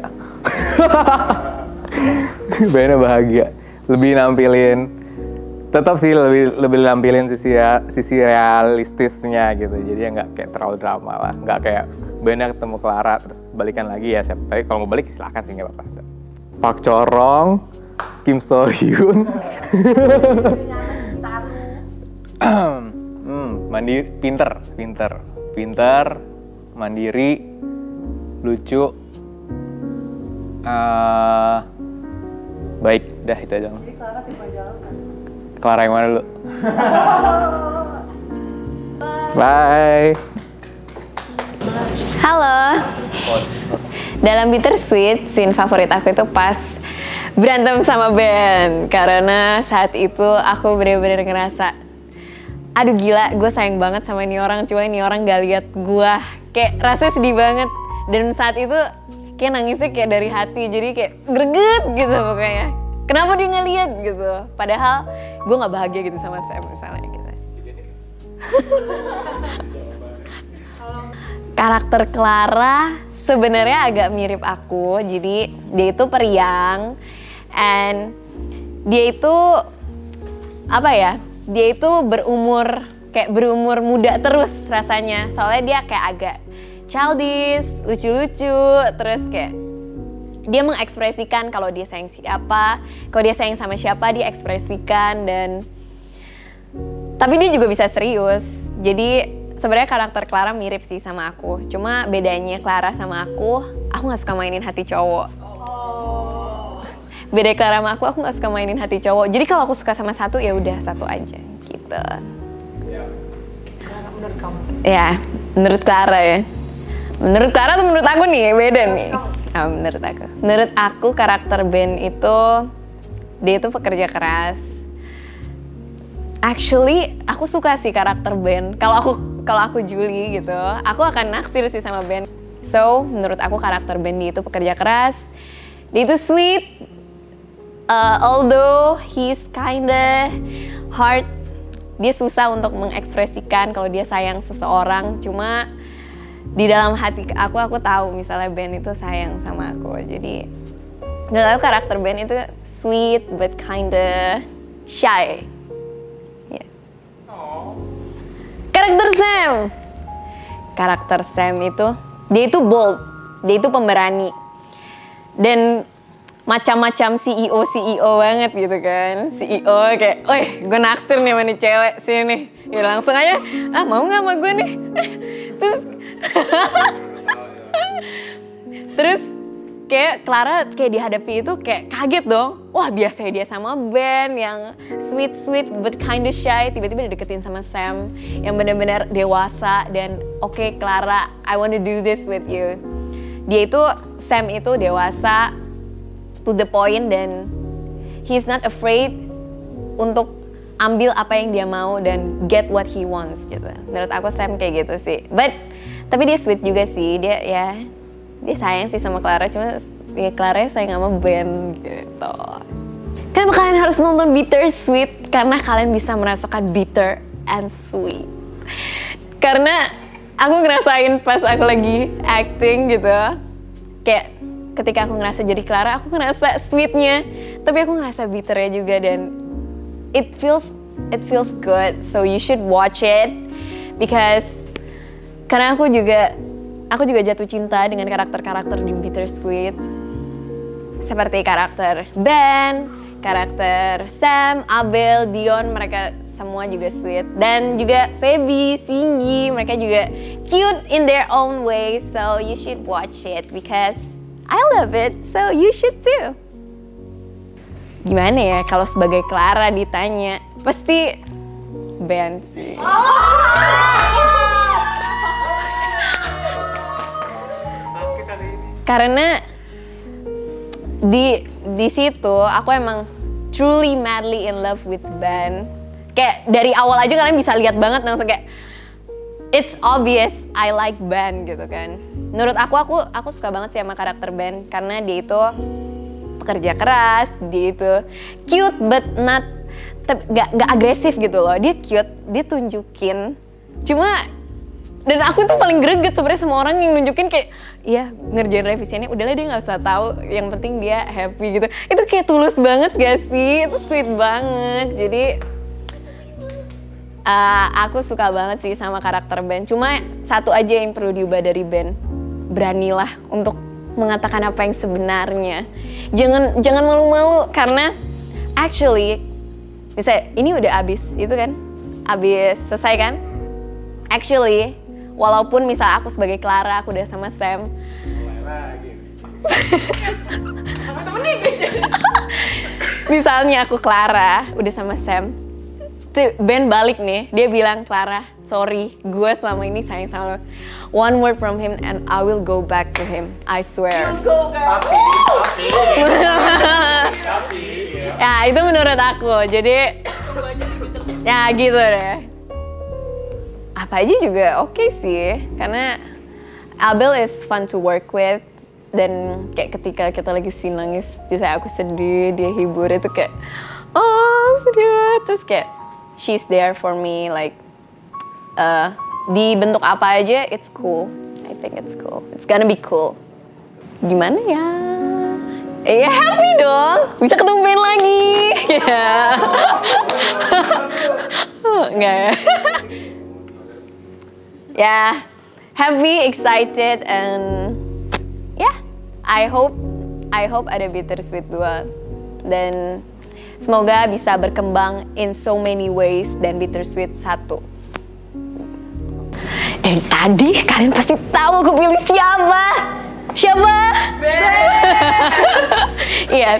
Bandnya bahagia. Lebih nampilin, tetap sih lebih nampilin sisi realistisnya gitu, jadi nggak kayak terlalu drama lah, nggak kayak bandnya ketemu Clara terus balikan lagi ya siapa. Tapi kalau mau balik silakan sih nggak apa-apa. Park Corong, Kim So Hyun, mandiri, pinter, mandiri, lucu, baik, dah itu aja. Jadi Clara tipe jalan kan? Clara yang mana dulu? Bye. Halo. Dalam Bittersweet, scene favorit aku itu pas berantem sama Ben. Karena saat itu aku bener-bener ngerasa, aduh gila, gue sayang banget sama ini orang, cuma ini orang gak lihat gue. Kayak rasanya sedih banget. Dan saat itu kayak nangisnya kayak dari hati, jadi kayak greget gitu pokoknya. Kenapa dia gak lihat gitu? Padahal gue gak bahagia gitu sama Sam misalnya gitu. Karakter Clara sebenarnya agak mirip aku, jadi dia itu periang, and dia itu apa ya? Dia itu berumur muda terus rasanya, soalnya dia kayak agak childish, lucu-lucu, terus kayak dia mengekspresikan kalau dia sayang siapa, kalau dia sayang sama siapa dia ekspresikan, dan tapi dia juga bisa serius. Jadi sebenarnya karakter Clara mirip sih sama aku. Cuma bedanya Clara sama aku nggak suka mainin hati cowok. Beda Clara sama aku nggak suka mainin hati cowok. Jadi kalau aku suka sama satu ya udah satu aja gitu. Menurut kamu? Ya, menurut Clara ya. Menurut Clara atau menurut aku nih beda nih. Menurut aku. Menurut aku karakter Ben itu dia itu pekerja keras. Actually, aku suka sih karakter Ben. Kalau aku Julie gitu, aku akan naksir sih sama Ben. So, menurut aku karakter Ben dia itu pekerja keras. Dia itu sweet. Although he's kinda hard, dia susah untuk mengekspresikan kalau dia sayang seseorang. Cuma di dalam hati aku tahu misalnya Ben itu sayang sama aku. Jadi, menurut aku karakter Ben itu sweet but kinda shy. Karakter Sam itu, dia itu bold, dia itu pemberani, dan macam-macam CEO banget gitu kan. CEO kayak, woi gue naksir nih sama nih cewek sini, ya langsung aja, mau nggak sama gue nih? Terus kayak Clara kayak dihadapi itu kayak kaget dong. Wah biasanya dia sama Ben yang sweet but kinda shy, tiba-tiba dideketin sama Sam yang benar-benar dewasa dan oke, Clara, I want to do this with you. Sam itu dewasa, to the point, dan he's not afraid untuk ambil apa yang dia mau dan get what he wants gitu. Menurut aku Sam kayak gitu sih. Tapi dia sweet juga sih, dia sayang sih sama Clara, cuma ya Clara sayang sama Ben gitu. Kenapa kalian harus nonton Bittersweet? Karena kalian bisa merasakan bitter and sweet. Karena aku ngerasain pas aku lagi acting gitu, kayak ketika aku ngerasa jadi Clara, aku ngerasa sweetnya, tapi aku ngerasa bitternya juga, dan it feels good. So you should watch it because karena aku juga jatuh cinta dengan karakter-karakter di Bittersweet. Seperti karakter Ben, karakter Sam, Abel, Dion, mereka semua juga sweet. Dan juga Feby, Singgi, mereka juga cute in their own way. So you should watch it because I love it, so you should too. Gimana ya kalau sebagai Clara ditanya? Pasti Ben sih. Karena di situ aku emang truly madly in love with Ben. Kayak dari awal aja kalian bisa lihat banget langsung kayak it's obvious I like Ben gitu kan. Menurut aku suka banget sih sama karakter Ben karena dia itu pekerja keras, dia itu cute but gak agresif gitu loh. Dia cute, dia tunjukin. Cuma dan aku tuh paling greget sebenarnya semua orang yang nunjukin kayak iya ngerjain revisiannya udahlah dia nggak usah tahu, yang penting dia happy gitu. Itu kayak tulus banget gak sih? Itu sweet banget. Jadi aku suka banget sih sama karakter Ben. Cuma satu aja yang perlu diubah dari Ben, beranilah untuk mengatakan apa yang sebenarnya. Jangan malu-malu karena actually misalnya ini udah abis itu kan, abis selesai kan? Actually walaupun misal aku sebagai Clara, aku udah sama Sam. Misalnya aku Clara, udah sama Sam. Ben balik nih, dia bilang, Clara, sorry, gue selama ini sayang sama lo. One word from him and I will go back to him, I swear. You go, girl. Tapi, Ya, itu menurut aku, jadi ya gitu deh. Apa aja juga oke sih, karena Abel is fun to work with. Dan kayak ketika kita lagi nangis, jadi aku sedih, dia hibur, itu kayak oh sedih. Terus kayak she's there for me, like di bentuk apa aja, it's cool. I think it's cool. It's gonna be cool. Gimana ya? Ya happy dong, bisa ketemu Ben lagi. Ya. Enggak ya? Ya, happy, excited, and yeah, I hope ada Bittersweet 2 dan semoga bisa berkembang in so many ways dan Bittersweet 1. Dari tadi kalian pasti tahu aku pilih siapa? Siapa? Iya.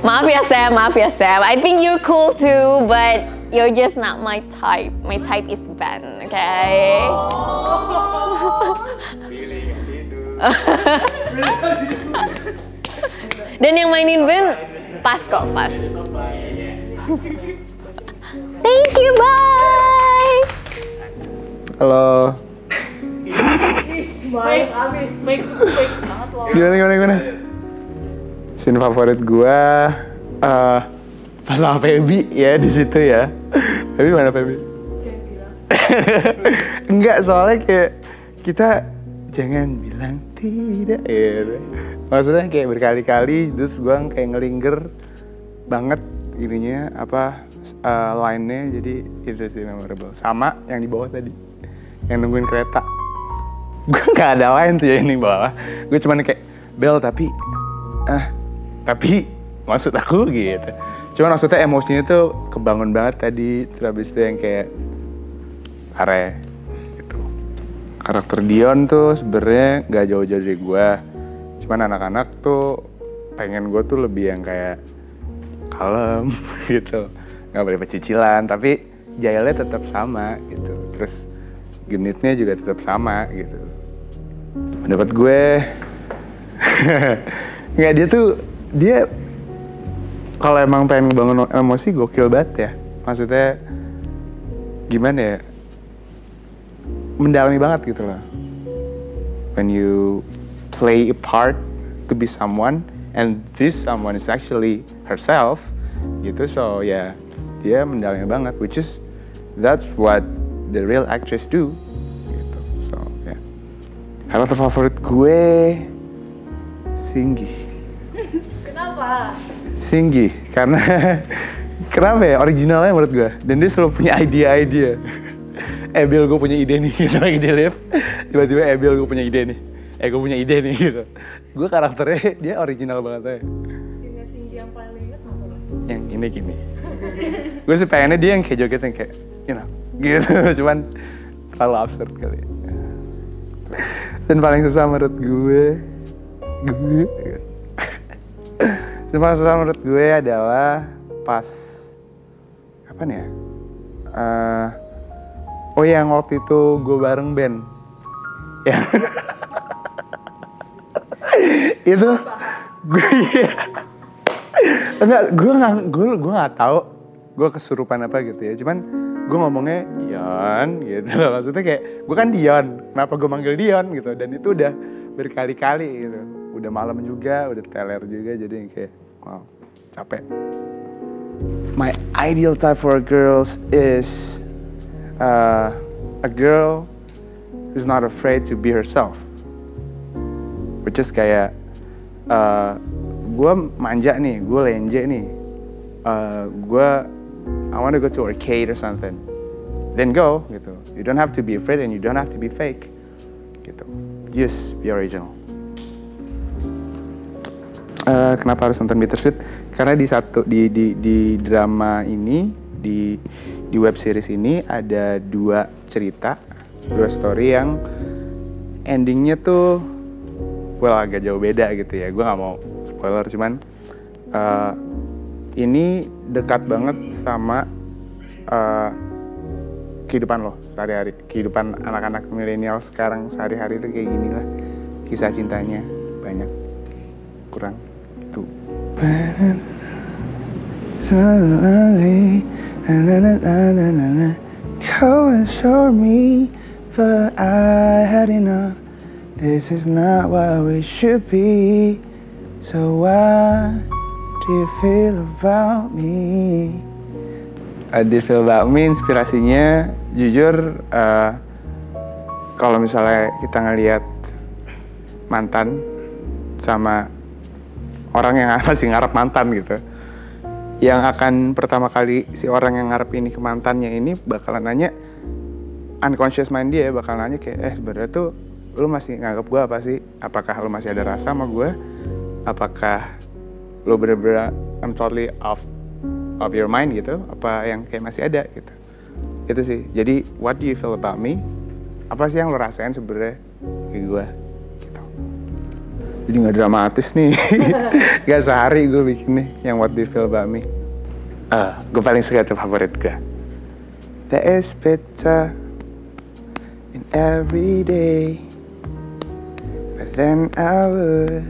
Maaf ya Sam. I think you're cool too, but you're just not my type. My type is Ben, okay? Dan yang mainin Ben pas kok, pas. Thank you, bye. Halo. Fake banget loh. Gimana? Scene favorit gua pas sama Feby ya di situ ya. Feby mana Feby? Enggak, soalnya kayak kita jangan bilang tidak ya. Maksudnya kayak berkali-kali terus gua kayak ngelinger banget ininya line-nya, jadi itu sih memorable. Sama yang di bawah tadi, yang nungguin kereta. Gue gak ada lain tuh ya ini bawah. Gue cuman kayak Bel tapi maksud aku gitu. Cuman maksudnya emosinya tuh kebangun banget tadi. Terus habis itu yang kayak Are gitu. Karakter Dion tuh sebenarnya gak jauh-jauh dari gue. Cuman anak-anak tuh pengen gue tuh lebih yang kayak kalem gitu. Gak boleh pecicilan, tapi jailnya tetap sama gitu. Terus genitnya juga tetap sama gitu. Pendapat gue nggak, dia kalau emang pengen bangun emosi gokil banget ya. Maksudnya gimana ya, mendalami banget gitu loh. When you play a part to be someone and this someone is actually herself gitu, so ya dia mendalami banget, which is that's what the real actress do gitu. So ya, karakter favorit gue Singgi. Kenapa? Singgi karena kenapa ya, originalnya menurut gue, dan dia selalu punya ide-ide. Bill gue punya ide nih, gitu lagi di lift, tiba-tiba Bill gue punya ide nih, gue punya ide nih gitu. Gue karakternya dia original banget aja. Singgi yang paling inget apa lo? Yang ini gini. Gue sih pengennya dia yang kayak joget yang kayak gitu, cuman terlalu absurd kali. Dan paling susah menurut gue dan paling susah menurut gue adalah pas kapan ya? Oh yang waktu itu gue bareng Ben. Ya. Itu gue nggak tahu gue kesurupan apa gitu ya, cuman gue ngomongnya Dion gitu loh. Maksudnya kayak gue kan Dion, kenapa gue manggil Dion gitu, dan itu udah berkali-kali gitu, udah malam juga, udah teler juga, jadi kayak wow, capek. My ideal type for girls is a girl who's not afraid to be herself, which is kayak gue manja nih, gue lenje nih, I want to go to arcade or something, then go gitu. You don't have to be afraid and you don't have to be fake gitu. Just be original. Kenapa harus nonton Bittersweet? Karena di drama ini, di web series ini ada dua story yang endingnya tuh agak jauh beda gitu ya. Gue nggak mau spoiler, cuman ini dekat banget sama kehidupan lo sehari-hari, kehidupan anak-anak milenial sekarang sehari-hari itu kayak gini lah, kisah cintanya banyak kurang itu. Slowly, go and show me, but I had enough. This is not what we should be. So what do you feel about me? Do you feel about me? Inspirasinya, jujur, kalau misalnya kita ngelihat mantan sama orang yang masih ngarep mantan gitu, yang akan pertama kali si orang yang ngarep ini ke mantannya ini bakalan nanya, unconscious mind dia bakal nanya kayak, sebenarnya tuh lu masih nganggap gue apa sih? Apakah lu masih ada rasa sama gue? Apakah lu bener-bener I'm totally off your mind gitu? Apa yang kayak masih ada gitu? Itu sih. Jadi what do you feel about me? Apa sih yang lu rasain sebenarnya ke gue? Gitu. Jadi nggak dramatis nih. Gak sehari gue bikin nih yang what do you feel about me. Gue paling suka tuh favorit gue. There is bitter in every day, but then I would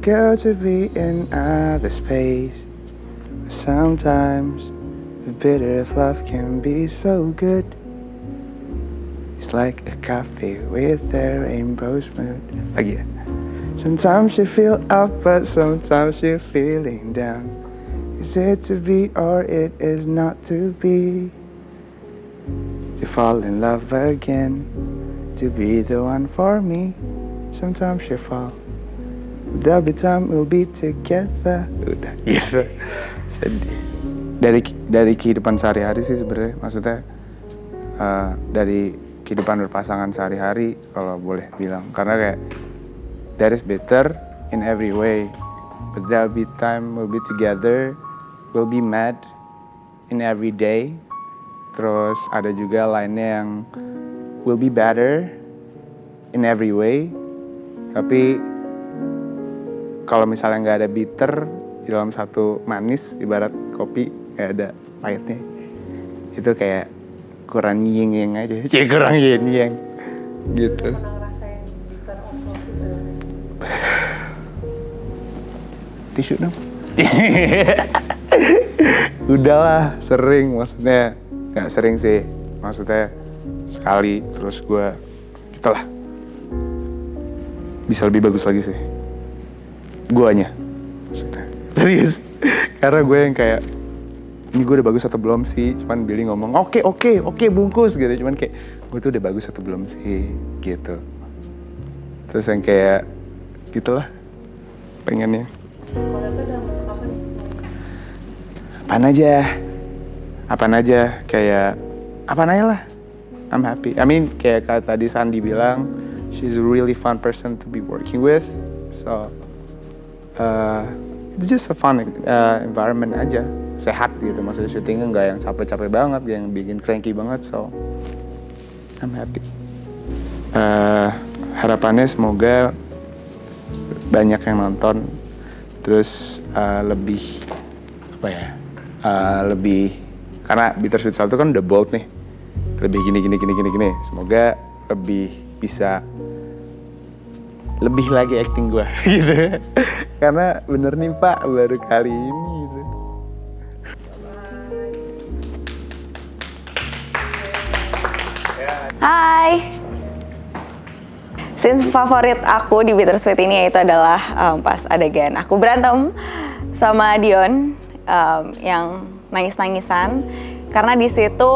go to be in other space. Sometimes the bitter of love can be so good. It's like a coffee with a rainbow smooth. Lagi ya. Sometimes you feel up, but sometimes you're feeling down. Is it to be or it is not to be? To fall in love again, to be the one for me. Sometimes you fall. There'll be time we'll be together. Udah gitu. Sedih. Dari kehidupan sehari-hari sih sebenarnya, maksudnya dari kehidupan berpasangan sehari-hari kalau boleh bilang, karena kayak that is better in every way, but there'll be time we'll be together, we'll be mad in every day. Terus ada juga lainnya yang will be better in every way, tapi kalau misalnya nggak ada bitter di dalam satu manis, ibarat kopi nggak ada pahitnya, itu kayak kurang yin-yang aja, kurang yin-yang gitu. Pernah ngerasain bitter of love gitu? Tisu dong. Udahlah, sering, maksudnya nggak sering sih, maksudnya sekali, terus gue gitulah, bisa lebih bagus lagi sih guanya, serius. Karena gue yang kayak, ini gue udah bagus atau belum sih? Cuman Billy ngomong, oke bungkus gitu. Cuman kayak, gue tuh udah bagus atau belum sih? Gitu. Terus yang kayak, gitulah pengennya. Kalau itu udah apa nih? Apaan aja, kayak apaan aja lah. I'm happy. I mean, kayak tadi Sandi bilang, she's a really fun person to be working with. So, it's just a fun environment aja, sehat gitu. Maksudnya syutingnya nggak yang capek-capek banget, yang bikin cranky banget. So, I'm happy. Harapannya semoga banyak yang nonton, terus lebih apa ya? Lebih, karena Bittersweet 1 kan udah bold nih, lebih gini. Semoga lebih bisa lebih lagi acting gue gitu. Karena bener nih Pak, baru kali ini gitu. Hai. Scene favorit aku di Bittersweet ini yaitu adalah pas adegan aku berantem sama Dion, yang nangis-nangisan, karena di situ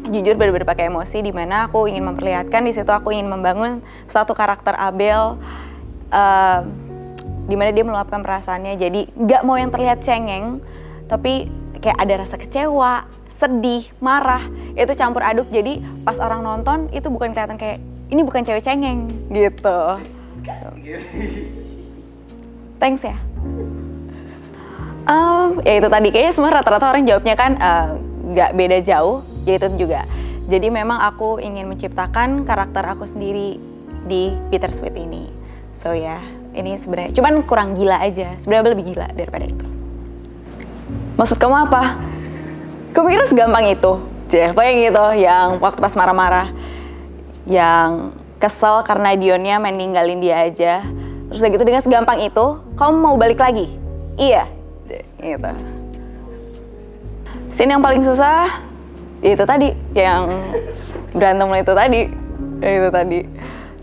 jujur benar-benar pakai emosi, di mana aku ingin memperlihatkan di situ, aku ingin membangun suatu karakter Abel, di mana dia meluapkan perasaannya. Jadi nggak mau yang terlihat cengeng, tapi kayak ada rasa kecewa, sedih, marah, itu campur aduk. Jadi pas orang nonton itu bukan kelihatan kayak ini bukan cewek cengeng gitu. Thanks ya. Ya itu tadi kayaknya semua rata-rata orang jawabnya kan nggak beda jauh, ya itu juga. Jadi memang aku ingin menciptakan karakter aku sendiri di Bittersweet ini. So ya, ini sebenarnya cuman kurang gila aja. Sebenarnya lebih gila daripada itu. Maksud kamu apa? Gue mikir segampang itu, pokoknya gitu, yang waktu pas marah-marah, yang kesel karena Dionnya main ninggalin dia aja. Terus udah gitu dengan segampang itu, kamu mau balik lagi? Iya, gitu. Scene yang paling susah, itu tadi, yang berantem itu tadi.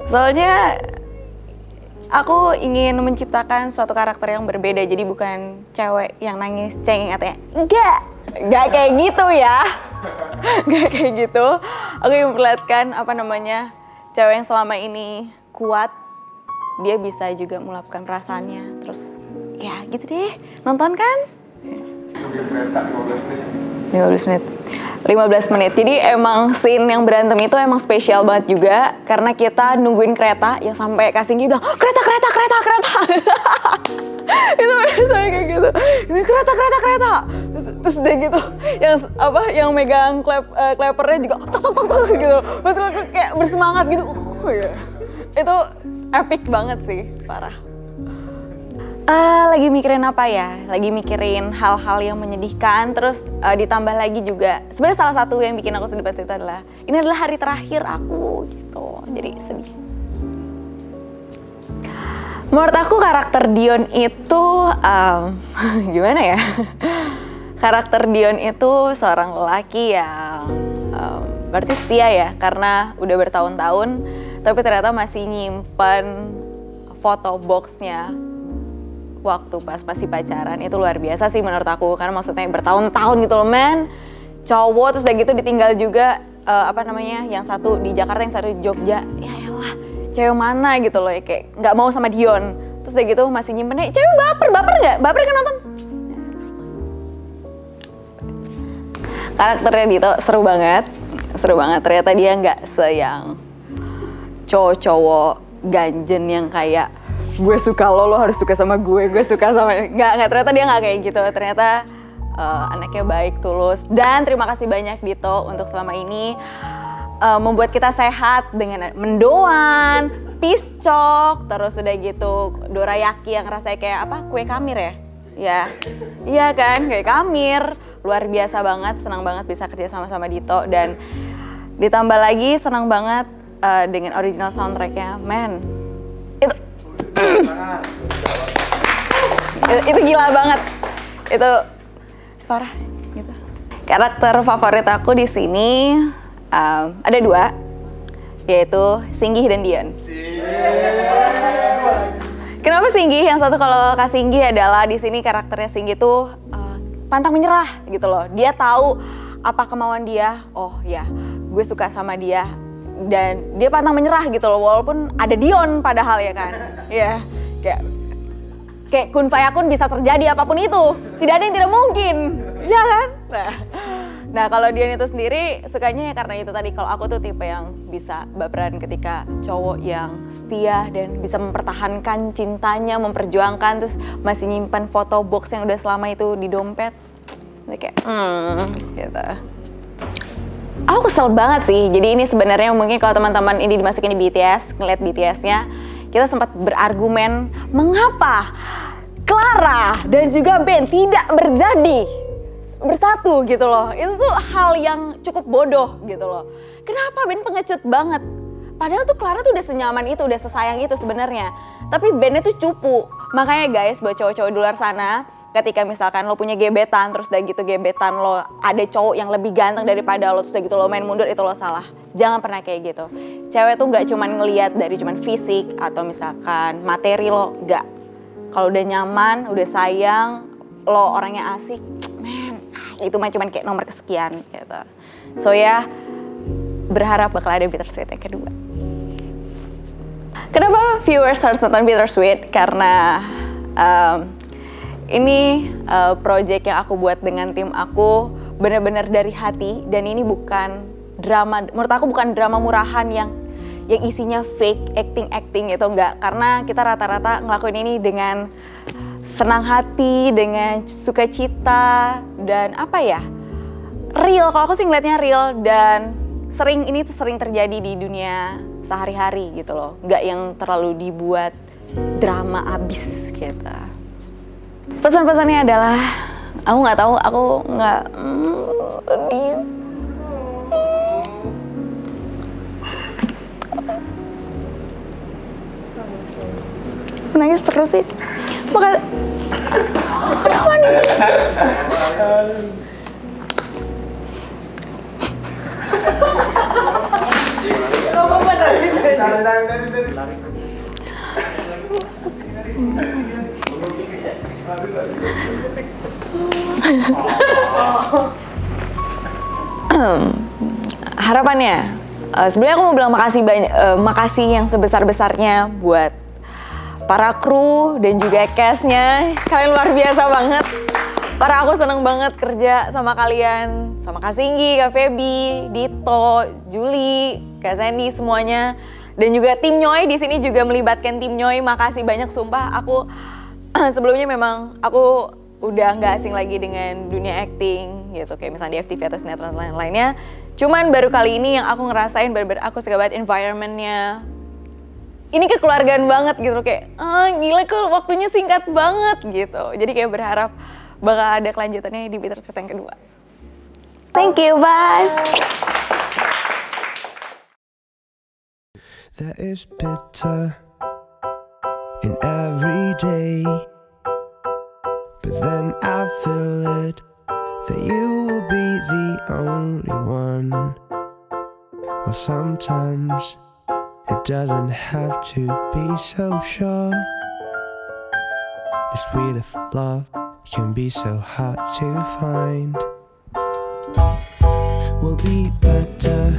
Soalnya aku ingin menciptakan suatu karakter yang berbeda, jadi bukan cewek yang nangis cengeng katanya. Enggak kayak gitu ya. Enggak kayak gitu. Aku ingin memperlihatkan cewek yang selama ini kuat, dia bisa juga meluapkan perasaannya. Terus ya gitu deh, nonton kan? 15 menit. Jadi emang scene yang berantem itu emang spesial banget juga, karena kita nungguin kereta yang sampai Kak Singgi bilang kereta. Itu bener kayak gitu. Ini kereta. Terus udah gitu, yang megang clappernya juga gitu. Betul kayak bersemangat gitu. Itu epic banget sih, parah. Lagi mikirin apa ya? Lagi mikirin hal-hal yang menyedihkan, terus ditambah lagi juga. Sebenarnya salah satu yang bikin aku sedih pas itu adalah ini adalah hari terakhir aku gitu. Jadi sedih. Menurut aku karakter Dion itu gimana ya? Karakter Dion itu seorang lelaki yang berarti setia ya, karena udah bertahun-tahun tapi ternyata masih nyimpan foto boxnya waktu pas masih pacaran. Itu luar biasa sih menurut aku, karena maksudnya bertahun-tahun gitu loh men, cowok. Terus udah gitu ditinggal juga yang satu di Jakarta, yang satu di Jogja. Ya elah, cewek mana gitu loh ya, kayak nggak mau sama Dion. Terus udah gitu masih nyimpennya, cewek baper nggak? Baper kan nonton? Karakternya Dito seru banget. Ternyata dia nggak seyang cowok-cowok ganjen yang kayak gue suka lo harus suka sama gue suka sama nggak, ternyata dia nggak kayak gitu. Ternyata anaknya baik, tulus, dan terima kasih banyak Dito untuk selama ini membuat kita sehat dengan mendoan, piscok, terus udah gitu dorayaki yang rasanya kayak kue kamir ya, iya kan, kayak kamir. Luar biasa banget, senang banget bisa kerja sama Dito, dan ditambah lagi senang banget dengan original soundtracknya, men. Itu gila banget, itu parah gitu. Karakter favorit aku di sini ada 2, yaitu Singgi dan Dion. Kenapa Singgi? Yang satu kalau Kak Singgi adalah di sini karakternya Singgi tuh pantang menyerah gitu loh. Dia tahu apa kemauan dia. Oh ya, gue suka sama dia. Dan dia pantang menyerah gitu loh, walaupun ada Dion padahal ya kan. Iya, kayak kun fayakun bisa terjadi apapun itu. Tidak ada yang tidak mungkin, ya kan? Nah kalau Dion itu sendiri sukanya ya karena itu tadi. Kalau aku tuh tipe yang bisa baperan ketika cowok yang setia dan bisa mempertahankan cintanya, memperjuangkan, terus masih nyimpan foto box yang udah selama itu di dompet. Kayak gitu. Aku kesel banget sih. Jadi ini sebenarnya mungkin kalau teman-teman ini dimasukin di BTS, ngeliat BTS-nya, kita sempat berargumen mengapa Clara dan juga Ben tidak bersatu gitu loh. Itu tuh hal yang cukup bodoh gitu loh. Kenapa Ben pengecut banget? Padahal tuh Clara tuh udah senyaman itu, udah sesayang itu sebenarnya. Tapi Ben tuh cupu. Makanya guys, buat cowok-cowok di luar sana, ketika misalkan lo punya gebetan, terus udah gitu gebetan lo ada cowok yang lebih ganteng daripada lo, terus udah gitu lo main mundur, itu lo salah. Jangan pernah kayak gitu. Cewek tuh nggak cuman ngelihat dari cuman fisik atau misalkan materi lo, nggak. Kalau udah nyaman, udah sayang, lo orangnya asik, men, itu mah cuman kayak nomor kesekian gitu. So ya, berharap bakal ada Bittersweet yang kedua. Kenapa viewers harus nonton Bittersweet? Karena ini project yang aku buat dengan tim aku benar-benar dari hati, dan ini bukan drama, menurut aku bukan drama murahan yang isinya fake acting itu enggak, karena kita rata-rata ngelakuin ini dengan senang hati, dengan sukacita, dan real. Kalau aku sih ngeliatnya real, dan ini sering terjadi di dunia sehari-hari gitu loh, nggak yang terlalu dibuat drama abis gitu. Pesan-pesannya adalah, aku nggak tahu, aku nggak nangis terus sih? Makasih. Kenapa nih? Gak apa-apa nangis aja. Harapannya, sebenarnya aku mau bilang makasih yang sebesar-besarnya buat para kru dan juga cast-nya. Kalian luar biasa banget. Aku seneng banget kerja sama kalian, sama Kak Singgi, Kak Feby, Dito, Juli, Kak Sandy, semuanya. Dan juga tim Nyoy di sini juga melibatkan tim Nyoy. Makasih banyak, sumpah. Aku sebelumnya memang aku udah nggak asing lagi dengan dunia acting gitu, kayak misalnya di FTV atau sinetron lain-lainnya. Cuman baru kali ini yang aku ngerasain bener-bener aku suka banget environment-nya. Ini kekeluargaan banget gitu, kayak gila kok waktunya singkat banget gitu. Jadi kayak berharap bakal ada kelanjutannya di Bittersweet yang kedua. Thank you, bye. There is bitter in every day, but then I feel it, that you will be the only one. Well, sometimes it doesn't have to be so sure. The sweet of love can be so hard to find. We'll be better